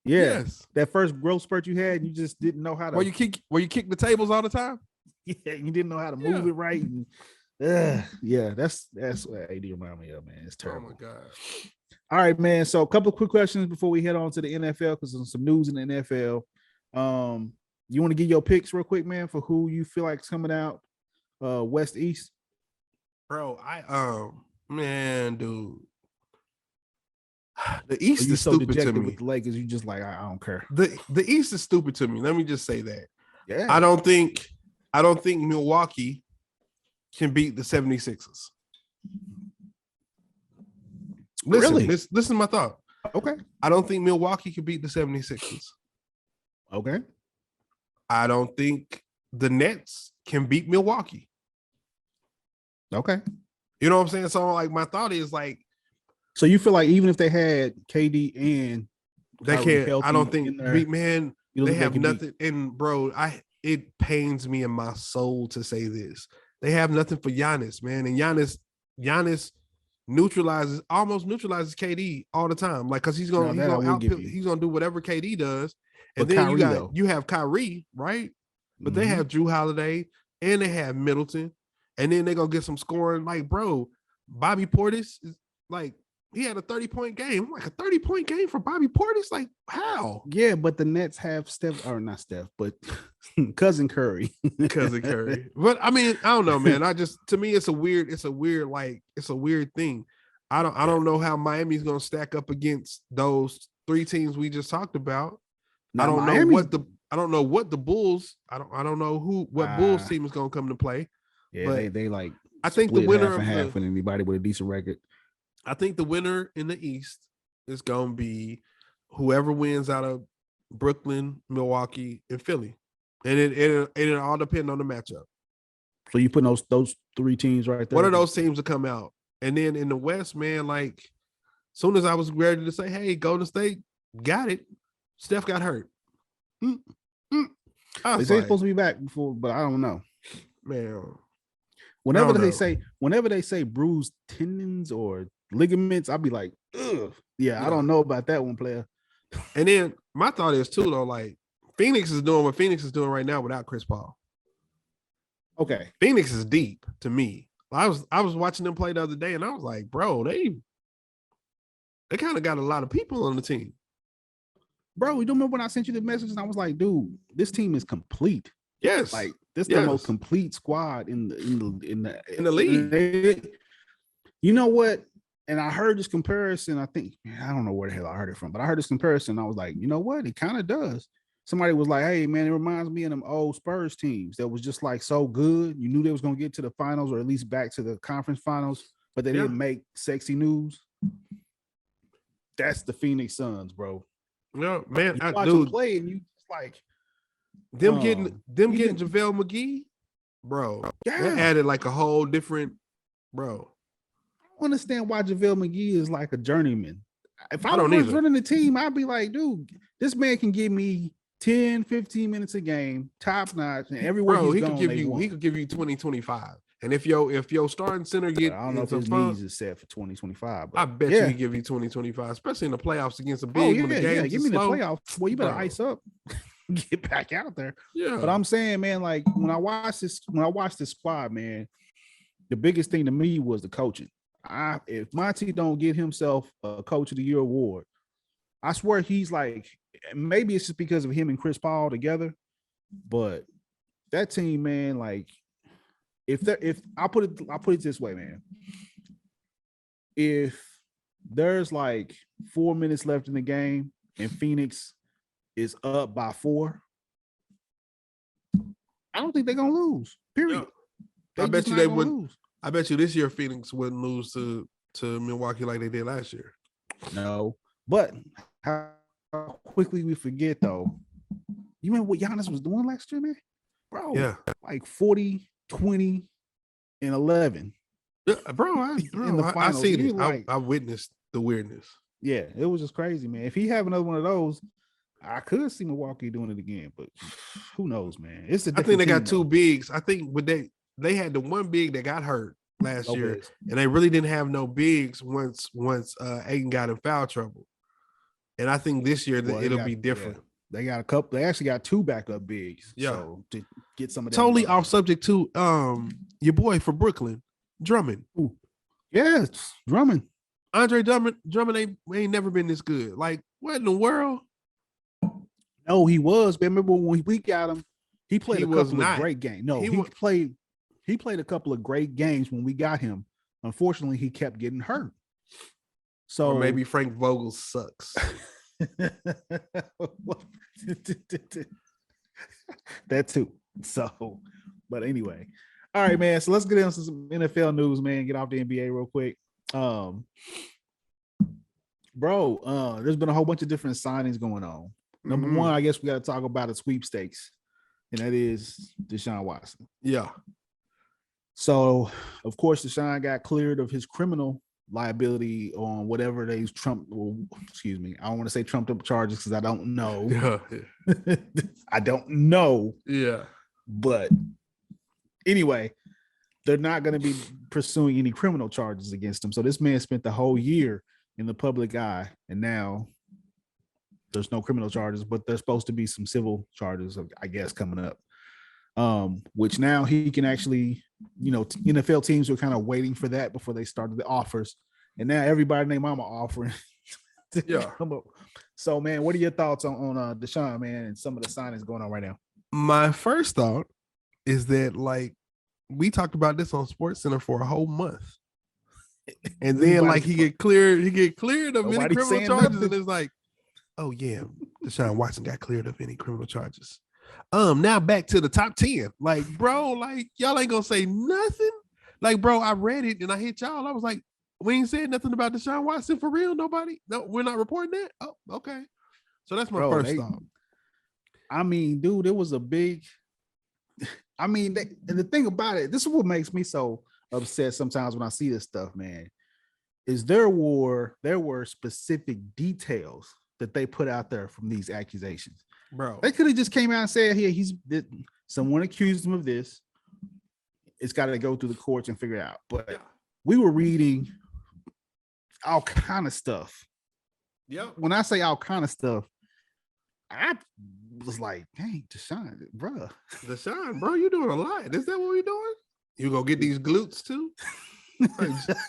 Speaker 2: Yes. That first growth spurt you had, you just didn't know how to.
Speaker 3: Where you kick the tables all the time?
Speaker 2: Yeah, you didn't know how to move it right. And, yeah, that's what AD remind me of, man. It's terrible.
Speaker 3: Oh my God.
Speaker 2: All right, man. So a couple of quick questions before we head on to the NFL because there's some news in the NFL. You want to give your picks real quick, man, for who you feel like is coming out West East?
Speaker 3: Bro, man, dude. The East is so stupid to me.
Speaker 2: With the Lakers, you just like, I don't care.
Speaker 3: The East is stupid to me. Let me just say that.
Speaker 2: Yeah.
Speaker 3: I don't think Milwaukee can beat the 76ers. Listen to my thought.
Speaker 2: Okay.
Speaker 3: I don't think Milwaukee can beat the 76ers.
Speaker 2: Okay.
Speaker 3: I don't think the Nets can beat Milwaukee.
Speaker 2: Okay.
Speaker 3: You know what I'm saying? So like my thought is like,
Speaker 2: so you feel like even if they had KD and
Speaker 3: they can't, I don't think man, they have nothing. And bro, it pains me in my soul to say this. They have nothing for Giannis, man. And Giannis almost neutralizes KD all the time. Like, cause he's gonna do whatever KD does. And but then Kyrie, you have Kyrie, right? But they have Drew Holiday and they have Middleton, and then they're gonna get some scoring. Like, bro, Bobby Portis is like, he had a 30-point game. I'm like, a 30-point game for Bobby Portis? Like, how?
Speaker 2: Yeah, but the Nets have not Steph, but cousin Curry.
Speaker 3: Cousin Curry. But I mean, I don't know, man. To me, it's a weird thing. I don't know how Miami's gonna stack up against those three teams we just talked about. Now, I don't know what the Bulls. I don't know what Bulls team is gonna come to play.
Speaker 2: Yeah, but they like.
Speaker 3: I think the winner
Speaker 2: half and anybody with a decent record.
Speaker 3: I think the winner in the East is gonna be whoever wins out of Brooklyn, Milwaukee, and Philly, and it all depends on the matchup.
Speaker 2: So you put those three teams right there.
Speaker 3: One of those teams will come out, and then in the West, man, like as soon as I was ready to say, "Hey, Golden State got it," Steph got hurt.
Speaker 2: They say he's supposed to be back before, but I don't know,
Speaker 3: man.
Speaker 2: Whenever they say bruised tendons or ligaments, I'll be like, ugh. Yeah, I don't know about that one, player.
Speaker 3: And then my thought is too, though, like Phoenix is doing what Phoenix is doing right now without Chris Paul.
Speaker 2: Okay.
Speaker 3: Phoenix is deep to me. I was watching them play the other day and I was like, bro, they kind of got a lot of people on the team.
Speaker 2: Bro, you don't remember when I sent you the message and I was like, dude, this team is complete.
Speaker 3: Yes.
Speaker 2: Like this is the most complete squad in the
Speaker 3: league.
Speaker 2: You know what? And I heard this comparison. I think, I don't know where the hell I heard it from, but I heard this comparison. I was like, you know what? It kind of does. Somebody was like, hey, man, it reminds me of them old Spurs teams that was just like so good. You knew they was going to get to the finals or at least back to the conference finals, but they didn't make sexy news. That's the Phoenix Suns, bro.
Speaker 3: No, man.
Speaker 2: You watch them play and you just like
Speaker 3: them getting JaVale McGee, bro. Yeah. They added like a whole different, bro.
Speaker 2: I don't understand why JaVale McGee is like a journeyman. If I was running the team, I'd be like, dude, this man can give me 10, 15 minutes a game, top notch, and everywhere he could give you
Speaker 3: 20, 25. And if your starting center get,
Speaker 2: I don't know if his knees is set for 2025.
Speaker 3: I bet you he give you 20, 25, especially in the playoffs against a big.
Speaker 2: Give me the playoffs. Well, you better ice up. get back out there.
Speaker 3: Yeah.
Speaker 2: But I'm saying, man, like when I watched this squad, man, the biggest thing to me was the coaching. If Monty don't get himself a Coach of the Year award, I swear he's like, maybe it's just because of him and Chris Paul together, but that team, man, like if I'll put it this way, man. If there's like 4 minutes left in the game and Phoenix is up by 4, I don't think they're gonna lose. Period.
Speaker 3: I bet you they wouldn't lose. I bet you this year Phoenix wouldn't lose to Milwaukee like they did last year.
Speaker 2: No, but how quickly we forget though. You remember what Giannis was doing last year, man? Bro,
Speaker 3: yeah,
Speaker 2: like 40, 20, and 11.
Speaker 3: Yeah, bro, I seen it. Like, I witnessed the weirdness.
Speaker 2: Yeah, it was just crazy, man. If he have another one of those, I could see Milwaukee doing it again, but who knows, man? I
Speaker 3: think they got two bigs. I think with they had the one big that got hurt last year, and they really didn't have no bigs once Ayton got in foul trouble. And I think this year it'll be different.
Speaker 2: Yeah. They got a couple. They actually got 2 backup bigs.
Speaker 3: Yeah,
Speaker 2: so to get some of that.
Speaker 3: Totally off subject too. Your boy from Brooklyn, Drummond.
Speaker 2: Ooh. Yes, Drummond.
Speaker 3: Andre Drummond ain't never been this good. Like, what in the world?
Speaker 2: No, he was. Man, remember when we got him? He played a couple of great games. No, he played a couple of great games when we got him. Unfortunately, he kept getting hurt. So
Speaker 3: or maybe Frank Vogel sucks.
Speaker 2: That too. So, but anyway, all right, man. So let's get into some NFL news, man. Get off the NBA real quick. There's been a whole bunch of different signings going on. Number one, I guess we got to talk about a sweepstakes, and that is Deshaun Watson.
Speaker 3: Yeah.
Speaker 2: So, of course, Deshaun got cleared of his criminal liability on whatever they trumped. Well, excuse me, I don't want to say trumped up charges because I don't know. Yeah. I don't know.
Speaker 3: Yeah.
Speaker 2: But anyway, they're not going to be pursuing any criminal charges against him. So this man spent the whole year in the public eye, and now there's no criminal charges, but there's supposed to be some civil charges, I guess, coming up. Which now he can actually, NFL teams were kind of waiting for that before they started the offers, and now everybody named mama offering. Come up. So, man, what are your thoughts on Deshaun, man, and some of the signings going on right now?
Speaker 3: My first thought is that, like, we talked about this on SportsCenter for a whole month, and then he get cleared of any criminal charges, and it's like, oh yeah, Deshaun Watson got cleared of any criminal charges. Now back to the top 10. Like, bro, like y'all ain't gonna say nothing. Like, bro, I read it and I hit y'all. I was like, we ain't saying nothing about Deshaun Watson for real. Nobody. No, we're not reporting that. Oh, okay. So that's my first thought.
Speaker 2: I mean, dude, it was a big. I mean, and the thing about it, this is what makes me so upset sometimes when I see this stuff, man. Is there were specific details that they put out there from these accusations.
Speaker 3: Bro,
Speaker 2: they could have just came out and said, "Here, someone accused him of this. It's got to go through the courts and figure it out." But we were reading all kind of stuff.
Speaker 3: Yeah.
Speaker 2: When I say all kind of stuff, I was like, "Dang, Deshaun, bro,
Speaker 3: you doing a lot. Is that what we're doing? You gonna get these glutes too,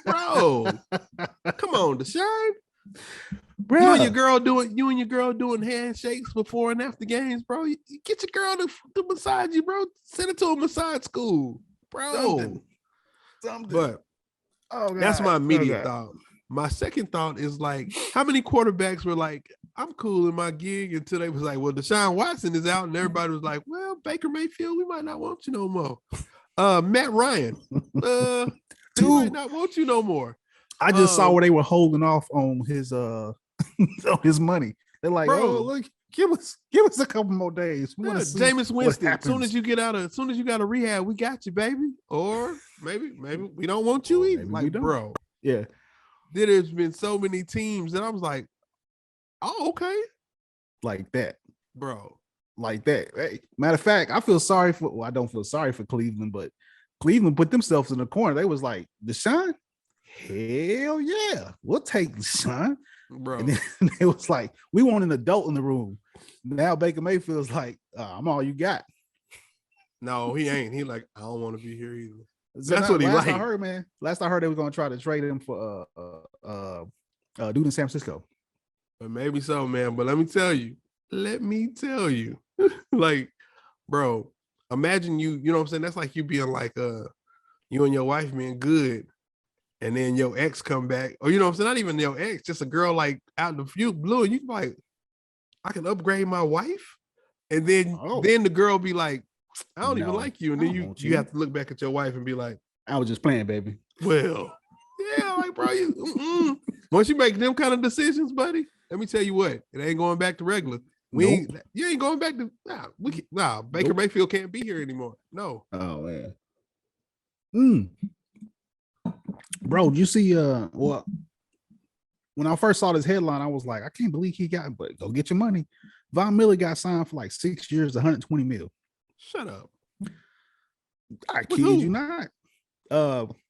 Speaker 3: bro? Come on, Deshaun." Bro. You and your girl doing handshakes before and after games, bro. You get your girl to massage you, bro. Send it to a massage school, bro. Something. But that's my immediate thought. My second thought is like, how many quarterbacks were like, I'm cool in my gig, until they was like, well, Deshaun Watson is out, and everybody was like, well, Baker Mayfield, we might not want you no more. Matt Ryan, we might not want you no more.
Speaker 2: I just saw where they were holding off on his on his money. They're like, bro, oh, look, give us a couple more days. We want to see
Speaker 3: Jameis Winston. As soon as you get out of rehab, we got you, baby. Or maybe we don't want you either. Like, bro.
Speaker 2: Yeah.
Speaker 3: There's been so many teams that I was like, oh, okay.
Speaker 2: Like that.
Speaker 3: Bro.
Speaker 2: Like that. Hey, matter of fact, I don't feel sorry for Cleveland, but Cleveland put themselves in the corner. They was like, Deshaun? Hell yeah. We'll take Deshaun.
Speaker 3: Bro.
Speaker 2: And then it was like, we want an adult in the room. Now Baker Mayfield's like, I'm all you got.
Speaker 3: No, he ain't. He like, I don't want to be here either.
Speaker 2: So
Speaker 3: That's what he
Speaker 2: last
Speaker 3: like.
Speaker 2: I heard, man. Last I heard, they were going to try to trade him for dude in San Francisco.
Speaker 3: But maybe so, man. But let me tell you, like, bro, imagine you know what I'm saying? That's like you being like, you and your wife being good, and then your ex come back, or you know what I'm saying? Not even your ex, just a girl like out in the blue, and you like, I can upgrade my wife, and then the girl be like, I don't even like you, and then you have to look back at your wife and be like,
Speaker 2: I was just playing, baby.
Speaker 3: Well, yeah, like bro, once you make them kind of decisions, buddy, let me tell you what, it ain't going back to regular. You ain't going back to Baker Mayfield can't be here anymore. No.
Speaker 2: Oh man. Bro, you see well, when I first saw this headline, I was like, I can't believe he got, but go get your money. Von Miller got signed for like 6 years, 120 mil.
Speaker 3: Shut up.
Speaker 2: I kid you not.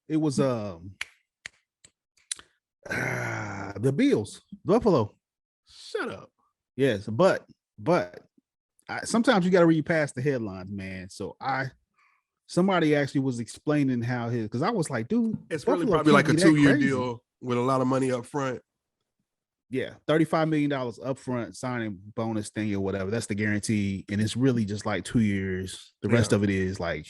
Speaker 2: It was the Bills, Buffalo.
Speaker 3: Shut up.
Speaker 2: Yes, but sometimes you got to read past the headlines, man. So somebody actually was explaining how because I was like, dude,
Speaker 3: it's really probably like a 2-year deal with a lot of money up front.
Speaker 2: Yeah, $35 million up front, signing bonus thing or whatever. That's the guarantee, and it's really just like 2 years. The rest of it is like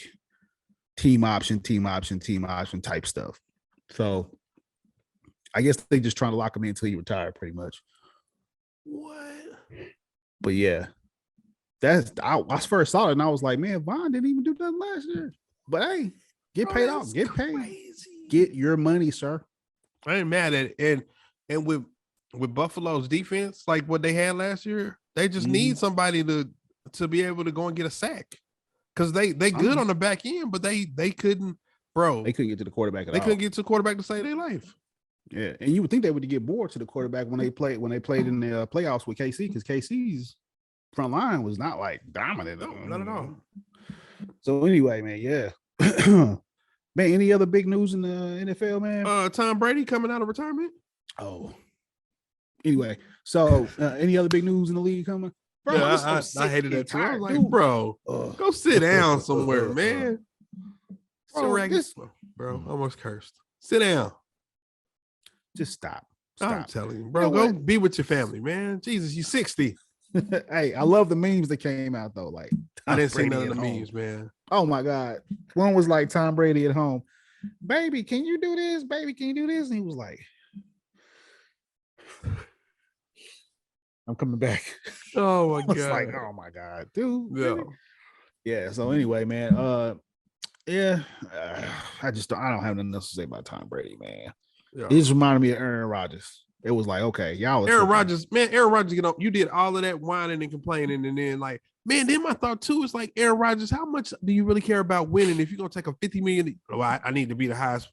Speaker 2: team option type stuff. So I guess they just trying to lock him in until he retire, pretty much.
Speaker 3: What?
Speaker 2: But yeah, I first saw it and I was like, man, Von didn't even do nothing last year. But hey, get paid off, get paid, get your money, sir.
Speaker 3: I ain't mad at it. And with Buffalo's defense, like what they had last year, they just need somebody to be able to go and get a sack. Because they good on the back end, but they couldn't, bro.
Speaker 2: They couldn't get to the quarterback at all.
Speaker 3: They couldn't get to the quarterback to save their life.
Speaker 2: Yeah, and you would think they would get bored to the quarterback when they played in the playoffs with KC, because KC's front line was not like dominant.
Speaker 3: No, not at all.
Speaker 2: So anyway, man, yeah. Man, any other big news in the NFL, man?
Speaker 3: Tom Brady coming out of retirement.
Speaker 2: Oh. Anyway, so any other big news in the league coming?
Speaker 3: Bro, yeah, I hated that too. I was like, bro, go sit down somewhere, man. Bro, almost cursed. Sit down.
Speaker 2: Just stop.
Speaker 3: I'm telling you, bro, go be with your family, man. Jesus, you 60.
Speaker 2: Hey, I love the memes that came out though. Like
Speaker 3: I didn't see none of the memes, man.
Speaker 2: Oh my God. One was like Tom Brady at home. Baby, can you do this? Baby, can you do this? And he was like, I'm coming back.
Speaker 3: Oh my God.
Speaker 2: Like, oh my God, dude.
Speaker 3: Yeah.
Speaker 2: Yeah. So anyway, man. I don't have nothing else to say about Tom Brady, man. Yeah. It just reminded me of Aaron Rodgers. It was like, okay, y'all.
Speaker 3: Aaron Rodgers, you did all of that whining and complaining, and then like, man, then my thought too is like, Aaron Rodgers, how much do you really care about winning if you're gonna take a $50 million? Oh, I need to be the highest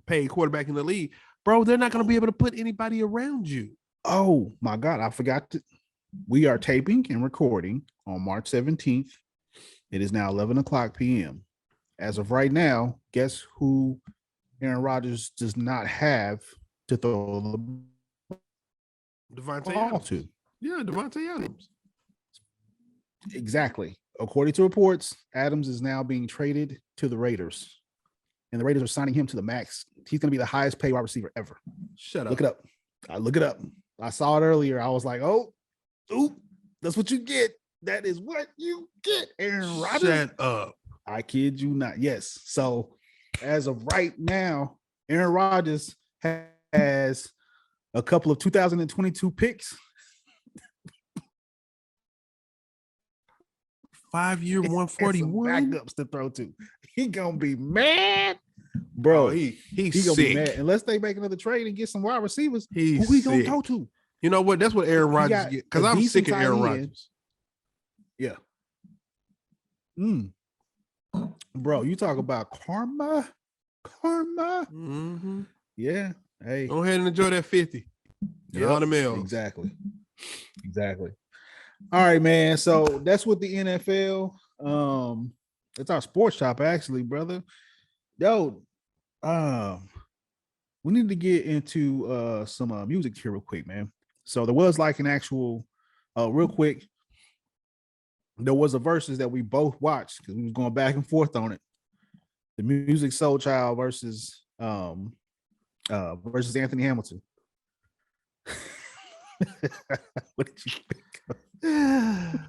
Speaker 3: paid quarterback in the league, bro. They're not gonna be able to put anybody around you.
Speaker 2: Oh my God, I forgot to. We are taping and recording on March 17th. It is now 11:00 p.m. As of right now, guess who Aaron Rodgers does not have to throw the
Speaker 3: Devontae Adams. To? Yeah, Devontae Adams.
Speaker 2: Exactly. According to reports, Adams is now being traded to the Raiders, and the Raiders are signing him to the max. He's going to be the highest paid wide receiver ever.
Speaker 3: Shut up.
Speaker 2: Look it up. Look it up. I saw it earlier. I was like, oh, that's what you get. That is what you get, Aaron Rodgers.
Speaker 3: Shut up.
Speaker 2: I kid you not. Yes. So as of right now, Aaron Rodgers has a couple of 2022 picks.
Speaker 3: 5-year 141
Speaker 2: backups to throw to. He gonna be mad, bro.
Speaker 3: He's
Speaker 2: gonna
Speaker 3: sick.
Speaker 2: Be mad unless they make another trade and get some wide receivers.
Speaker 3: Who
Speaker 2: he gonna throw to?
Speaker 3: You know what? That's what Aaron Rodgers get, because I'm sick of Aaron Rodgers.
Speaker 2: Yeah. Bro, you talk about karma.
Speaker 3: Mm-hmm.
Speaker 2: Yeah. Hey,
Speaker 3: go ahead and enjoy that 50.
Speaker 2: Yeah,
Speaker 3: on the mail.
Speaker 2: Exactly. All right, man. So that's what the NFL. It's our sports shop, actually, brother. Yo, we need to get into some music here real quick, man. So there was like an actual, real quick. there was a versus that we both watched because we was going back and forth on it. The Music Soul Child versus Anthony Hamilton. What did you think?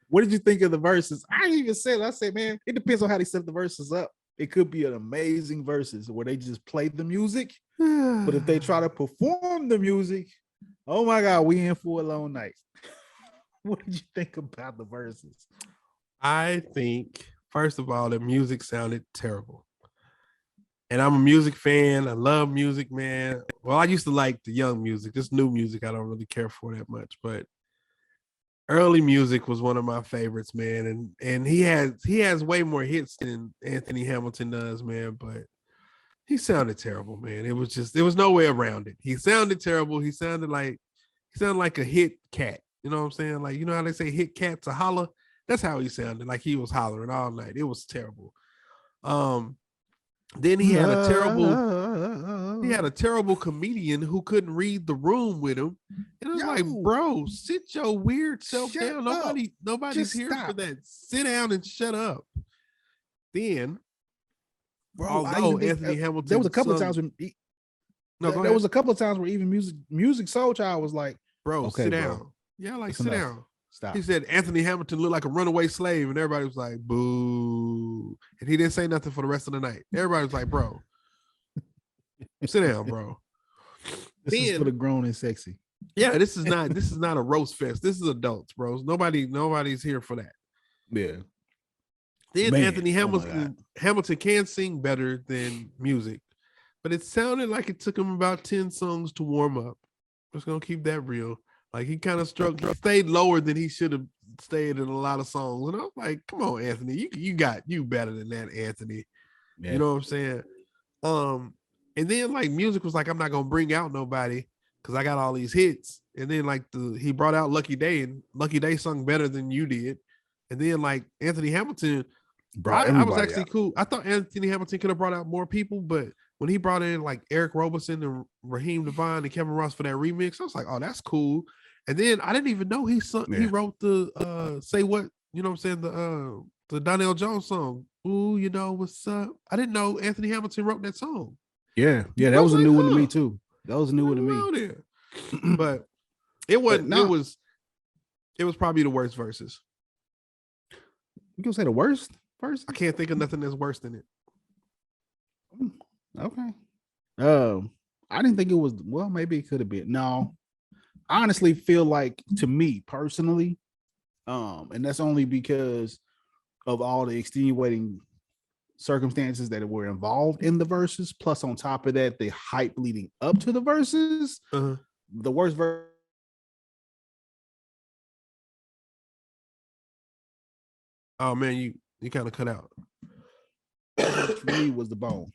Speaker 2: What did you think of the verses? I even said, I said, man, it depends on how they set the verses up. It could be an amazing verses where they just play the music, but if they try to perform the music, oh my God, we in for a long night. What did you think about the verses?
Speaker 3: I think, first of all, the music sounded terrible. And I'm a music fan. I love music, man. Well, I used to like the young music. This new music, I don't really care for that much. But early music was one of my favorites, man. And he has way more hits than Anthony Hamilton does, man. But he sounded terrible, man. It was no way around it. He sounded terrible. He sounded like a hit cat. You know what I'm saying? Like, you know how they say hit cat to holler? That's how he sounded. Like he was hollering all night. It was terrible. Then he had a terrible comedian who couldn't read the room with him. And I was like, bro, sit your weird self down. Nobody's here for that. Sit down and shut up. Then,
Speaker 2: bro, Anthony Hamilton, there was a couple of times when there was a couple of times where even music Soul Child was like,
Speaker 3: bro,
Speaker 2: okay,
Speaker 3: sit down.
Speaker 2: Bro.
Speaker 3: Yeah, like sit down.
Speaker 2: Stop.
Speaker 3: He said Anthony Hamilton looked like a runaway slave, and everybody was like, boo. And he didn't say nothing for the rest of the night. Everybody was like, bro, sit down, bro.
Speaker 2: This is for the grown and sexy.
Speaker 3: Yeah, this is not a roast fest. This is adults, bros. Nobody's here for that.
Speaker 2: Yeah.
Speaker 3: Then Anthony Hamilton can sing better than music, but it sounded like it took him about 10 songs to warm up. Just gonna keep that real. Like he kind of stayed lower than he should have stayed in a lot of songs. And I was like, come on, Anthony, you better than that, Anthony. Yeah. You know what I'm saying? And then like music was like, I'm not gonna bring out nobody because I got all these hits. And then like he brought out Lucky Day, and Lucky Day sung better than you did. And then like Anthony Hamilton, I was actually cool. I thought Anthony Hamilton could have brought out more people, but when he brought in like Eric Roberson and Raheem Devine and Kevin Ross for that remix, I was like, oh, that's cool. And then I didn't even know he wrote the Say What, you know what I'm saying, the Donnell Jones song. Ooh, you know what's up? I didn't know Anthony Hamilton wrote that song.
Speaker 2: Yeah, that was a new one to me too. That was a new one to me.
Speaker 3: But it wasn't. It was probably the worst verses.
Speaker 2: You gonna say the worst verse?
Speaker 3: I can't think of nothing that's worse than it.
Speaker 2: Okay. I didn't think it was. Well, maybe it could have been. No, I honestly feel like, to me personally, and that's only because of all the extenuating circumstances that were involved in the verses. Plus, on top of that, the hype leading up to the verses. The worst verse.
Speaker 3: Oh man, you kind of cut out.
Speaker 2: For me, was the Bone.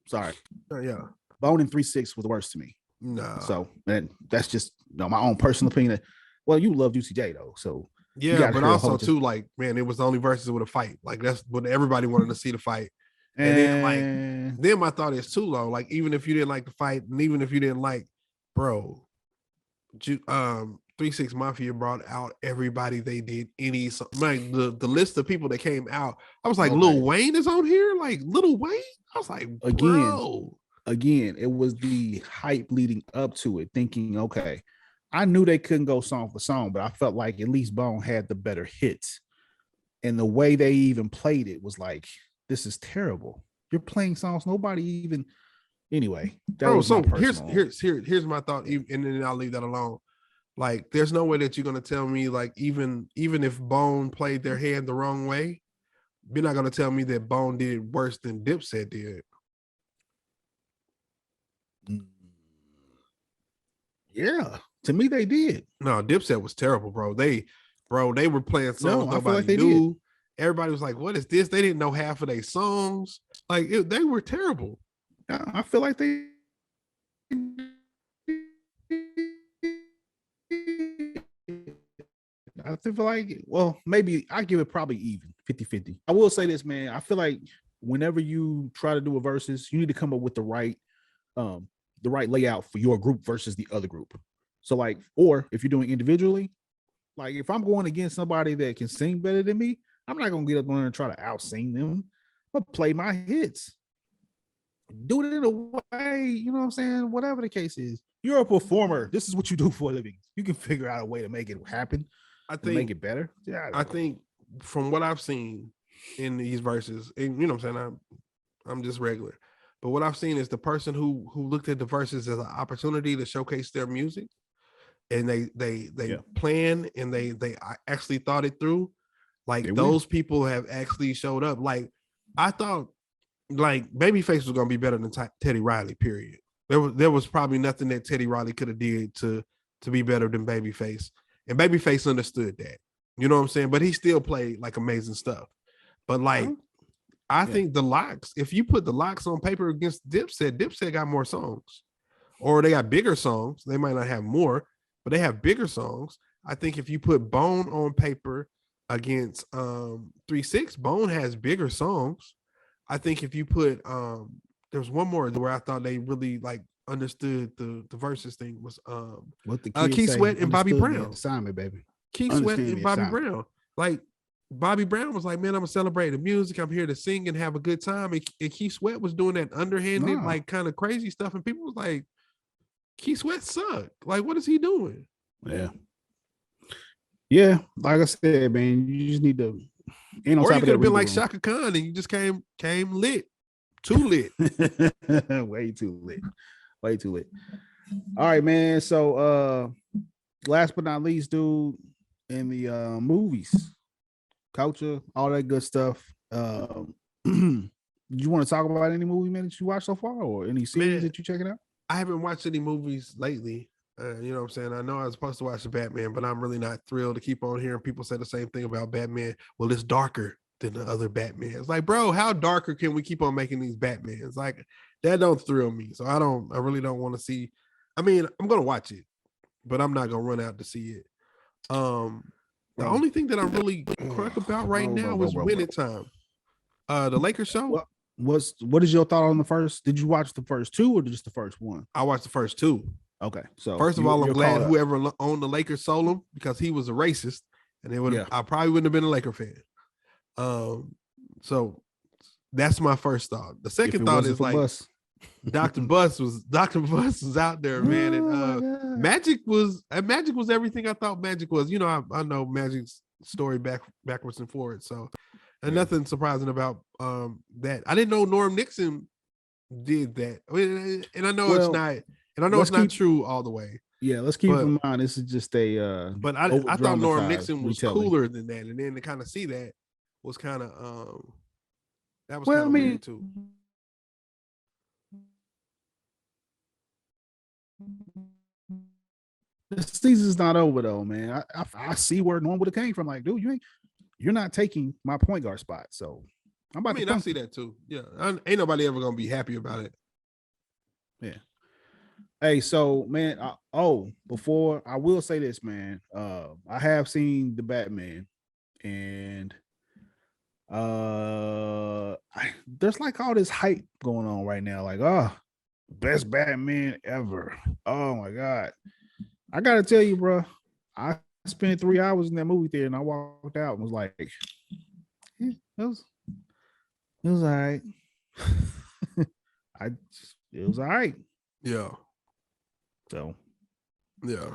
Speaker 2: Sorry.
Speaker 3: Yeah.
Speaker 2: Bone and 3-6 was the worst to me.
Speaker 3: No.
Speaker 2: So that's just my own personal opinion. Well, you love UCJ though, so
Speaker 3: yeah, but also too, like, man, it was the only verses with a fight. Like that's what everybody wanted to see, the fight. And then my thought is too low. Like even if you didn't like the fight, and even if you didn't like, bro, 3-6 Mafia brought out everybody they did any song. Like the list of people that came out, I was like, Lil Wayne is on here? Like Lil Wayne? I was like, bro.
Speaker 2: Again, it was the hype leading up to it, thinking, okay, I knew they couldn't go song for song, but I felt like at least Bone had the better hits. And the way they even played it was like, this is terrible. You're playing songs nobody even. Anyway,
Speaker 3: here's my thought, and then I'll leave that alone. Like, there's no way that you're gonna tell me, like, even if Bone played their hand the wrong way, you're not gonna tell me that Bone did worse than Dipset did.
Speaker 2: Yeah, to me they did.
Speaker 3: No, Dipset was terrible, bro. They were playing songs nobody knew. Did. Everybody was like, "What is this?" They didn't know half of their songs. Like they were terrible.
Speaker 2: I feel like they. I feel like, well, maybe I give it probably even 50-50. I will say this, man. I feel like whenever you try to do a versus, you need to come up with the right layout for your group versus the other group. So like, or if you're doing individually, Like if I'm going against somebody that can sing better than me, I'm not gonna get up on there and try to out sing them. I'm gonna play my hits. Do it in a way, you know what I'm saying? Whatever the case is. You're a performer. This is what you do for a living. You can figure out a way to make it happen.
Speaker 3: I think
Speaker 2: make it better. Yeah,
Speaker 3: I think from what I've seen in these verses, and you know what I'm saying, I'm just regular. But what I've seen is the person who looked at the verses as an opportunity to showcase their music, and they plan and they actually thought it through. Like those people have actually showed up. Like I thought, like Babyface was gonna be better than Teddy Riley. Period. There was probably nothing that Teddy Riley could have did to be better than Babyface, and Babyface understood that. You know what I'm saying? But he still played like amazing stuff. But like. I think the Locks, if you put the Locks on paper against Dipset got more songs, or they got bigger songs. They might not have more, but they have bigger songs. I think if you put Bone on paper against 3-6, Bone has bigger songs. I think if you put there's one more where I thought they really like understood the verses thing was
Speaker 2: what the
Speaker 3: Keith Sweat and Bobby Brown.
Speaker 2: Assignment, baby.
Speaker 3: Keith Sweat and Bobby Brown. Like Bobby Brown was like, man, I'm gonna celebrate the music. I'm here to sing and have a good time. And Keith Sweat was doing that underhanded, like kind of crazy stuff. And people was like, Keith Sweat sucked. Like, what is he doing?
Speaker 2: Yeah. Yeah. Like I said, man, you just need to.
Speaker 3: Or you could have been like Shaka Khan and you just came lit. Too lit.
Speaker 2: Way too lit. Way too lit. All right, man. So last but not least, dude, in the movies. Culture, all that good stuff. Do you want to talk about any movie, man, that you watched so far, or any series that you checking out?
Speaker 3: I haven't watched any movies lately. You know what I'm saying? I know I was supposed to watch the Batman, but I'm really not thrilled to keep on hearing people say the same thing about Batman. Well, it's darker than the other Batman. It's like, bro, how darker can we keep on making these Batmans? Like, that don't thrill me. So I really don't want to see. I mean, I'm gonna watch it, but I'm not gonna run out to see it. The only thing that I'm really crunk about right now is Winning Time. The Lakers show.
Speaker 2: What is your thought on the first? Did you watch the first two or just the first one?
Speaker 3: I watched the first two.
Speaker 2: Okay, so
Speaker 3: first of all, I'm glad whoever owned the Lakers sold him because he was a racist, and it would I probably wouldn't have been a Laker fan. So that's my first thought. The second thought is like Dr. Bus was out there, man, and Magic was everything I thought Magic was. You know, I know Magic's story backwards and forwards, so and nothing surprising about that. I didn't know Norm Nixon did that, and I know it's not. And I know it's not true all the way.
Speaker 2: Yeah, let's keep in mind this is just a
Speaker 3: but I thought Norm Nixon was cooler than that, and then to kind of see that was kind of that was kind of weird too.
Speaker 2: The season's not over though, man. I see where Norm would have came from. Like, dude, you're not taking my point guard spot. So
Speaker 3: I see that too. Yeah, ain't nobody ever gonna be happy about it.
Speaker 2: Yeah. Hey, so man, before I will say this, man, I have seen the Batman, and there's like all this hype going on right now, like best Batman ever. Oh my god, I gotta tell you, bro, I spent 3 hours in that movie theater, and I walked out and was like, it was all right. It was all right.
Speaker 3: Yeah.
Speaker 2: So,
Speaker 3: yeah.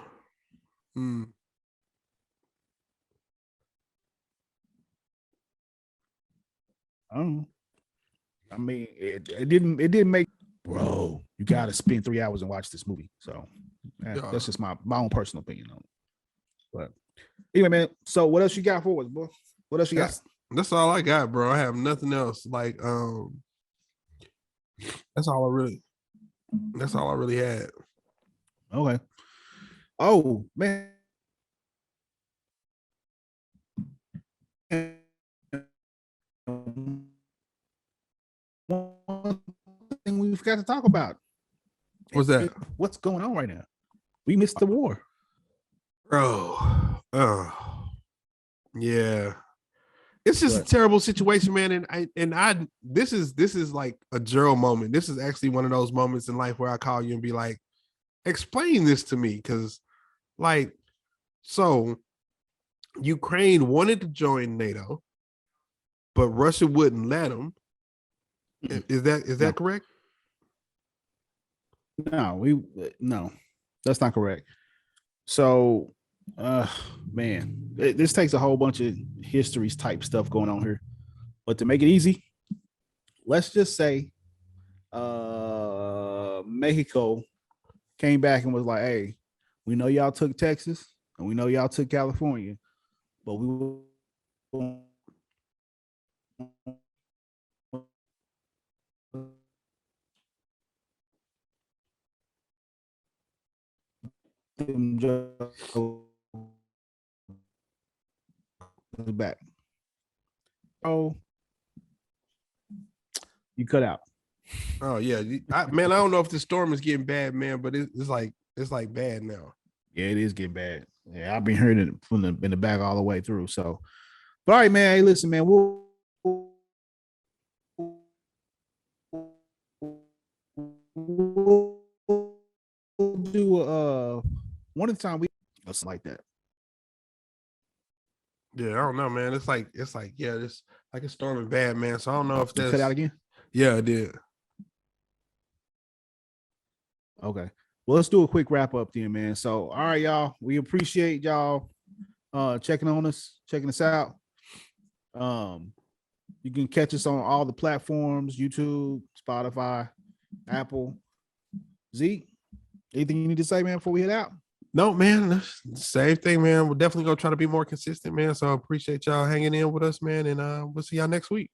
Speaker 2: I mean, it didn't make, bro. You got to spend 3 hours and watch this movie. So that's just my own personal opinion on it. But anyway, man. So what else you got for us, boy? What else you got?
Speaker 3: That's all I got, bro. I have nothing else. Like, that's all I really had.
Speaker 2: Okay. Oh man. One thing we forgot to talk about.
Speaker 3: What's that?
Speaker 2: What's going on right now? We missed the war.
Speaker 3: Bro. Yeah. It's just a terrible situation, man. And this is like a Gerald moment. This is actually one of those moments in life where I call you and be like, explain this to me, because like, so Ukraine wanted to join NATO, but Russia wouldn't let them. Is that correct?
Speaker 2: No, that's not correct. So, man, this takes a whole bunch of histories type stuff going on here. But to make it easy, let's just say Mexico came back and was like, hey, we know y'all took Texas and we know y'all took California, but we will back. Oh, you cut out.
Speaker 3: Oh yeah, man. I don't know if the storm is getting bad, man, but it's like bad now.
Speaker 2: Yeah, it is getting bad. Yeah, I've been hearing it from in the back all the way through. So, but all right, man. Hey, listen, man. We'll do one at a time. We something like that.
Speaker 3: Yeah, I don't know, man. It's like yeah, it's like it's storming bad, man. So I don't know if that's
Speaker 2: cut out again.
Speaker 3: Yeah, it did.
Speaker 2: Okay. Well, let's do a quick wrap up then, man. So, all right, y'all. We appreciate y'all checking on us, checking us out. You can catch us on all the platforms: YouTube, Spotify, Apple. Zeke, anything you need to say, man, before we head out?
Speaker 3: No, man. Same thing, man. We're definitely gonna try to be more consistent, man. So I appreciate y'all hanging in with us, man, and we'll see y'all next week.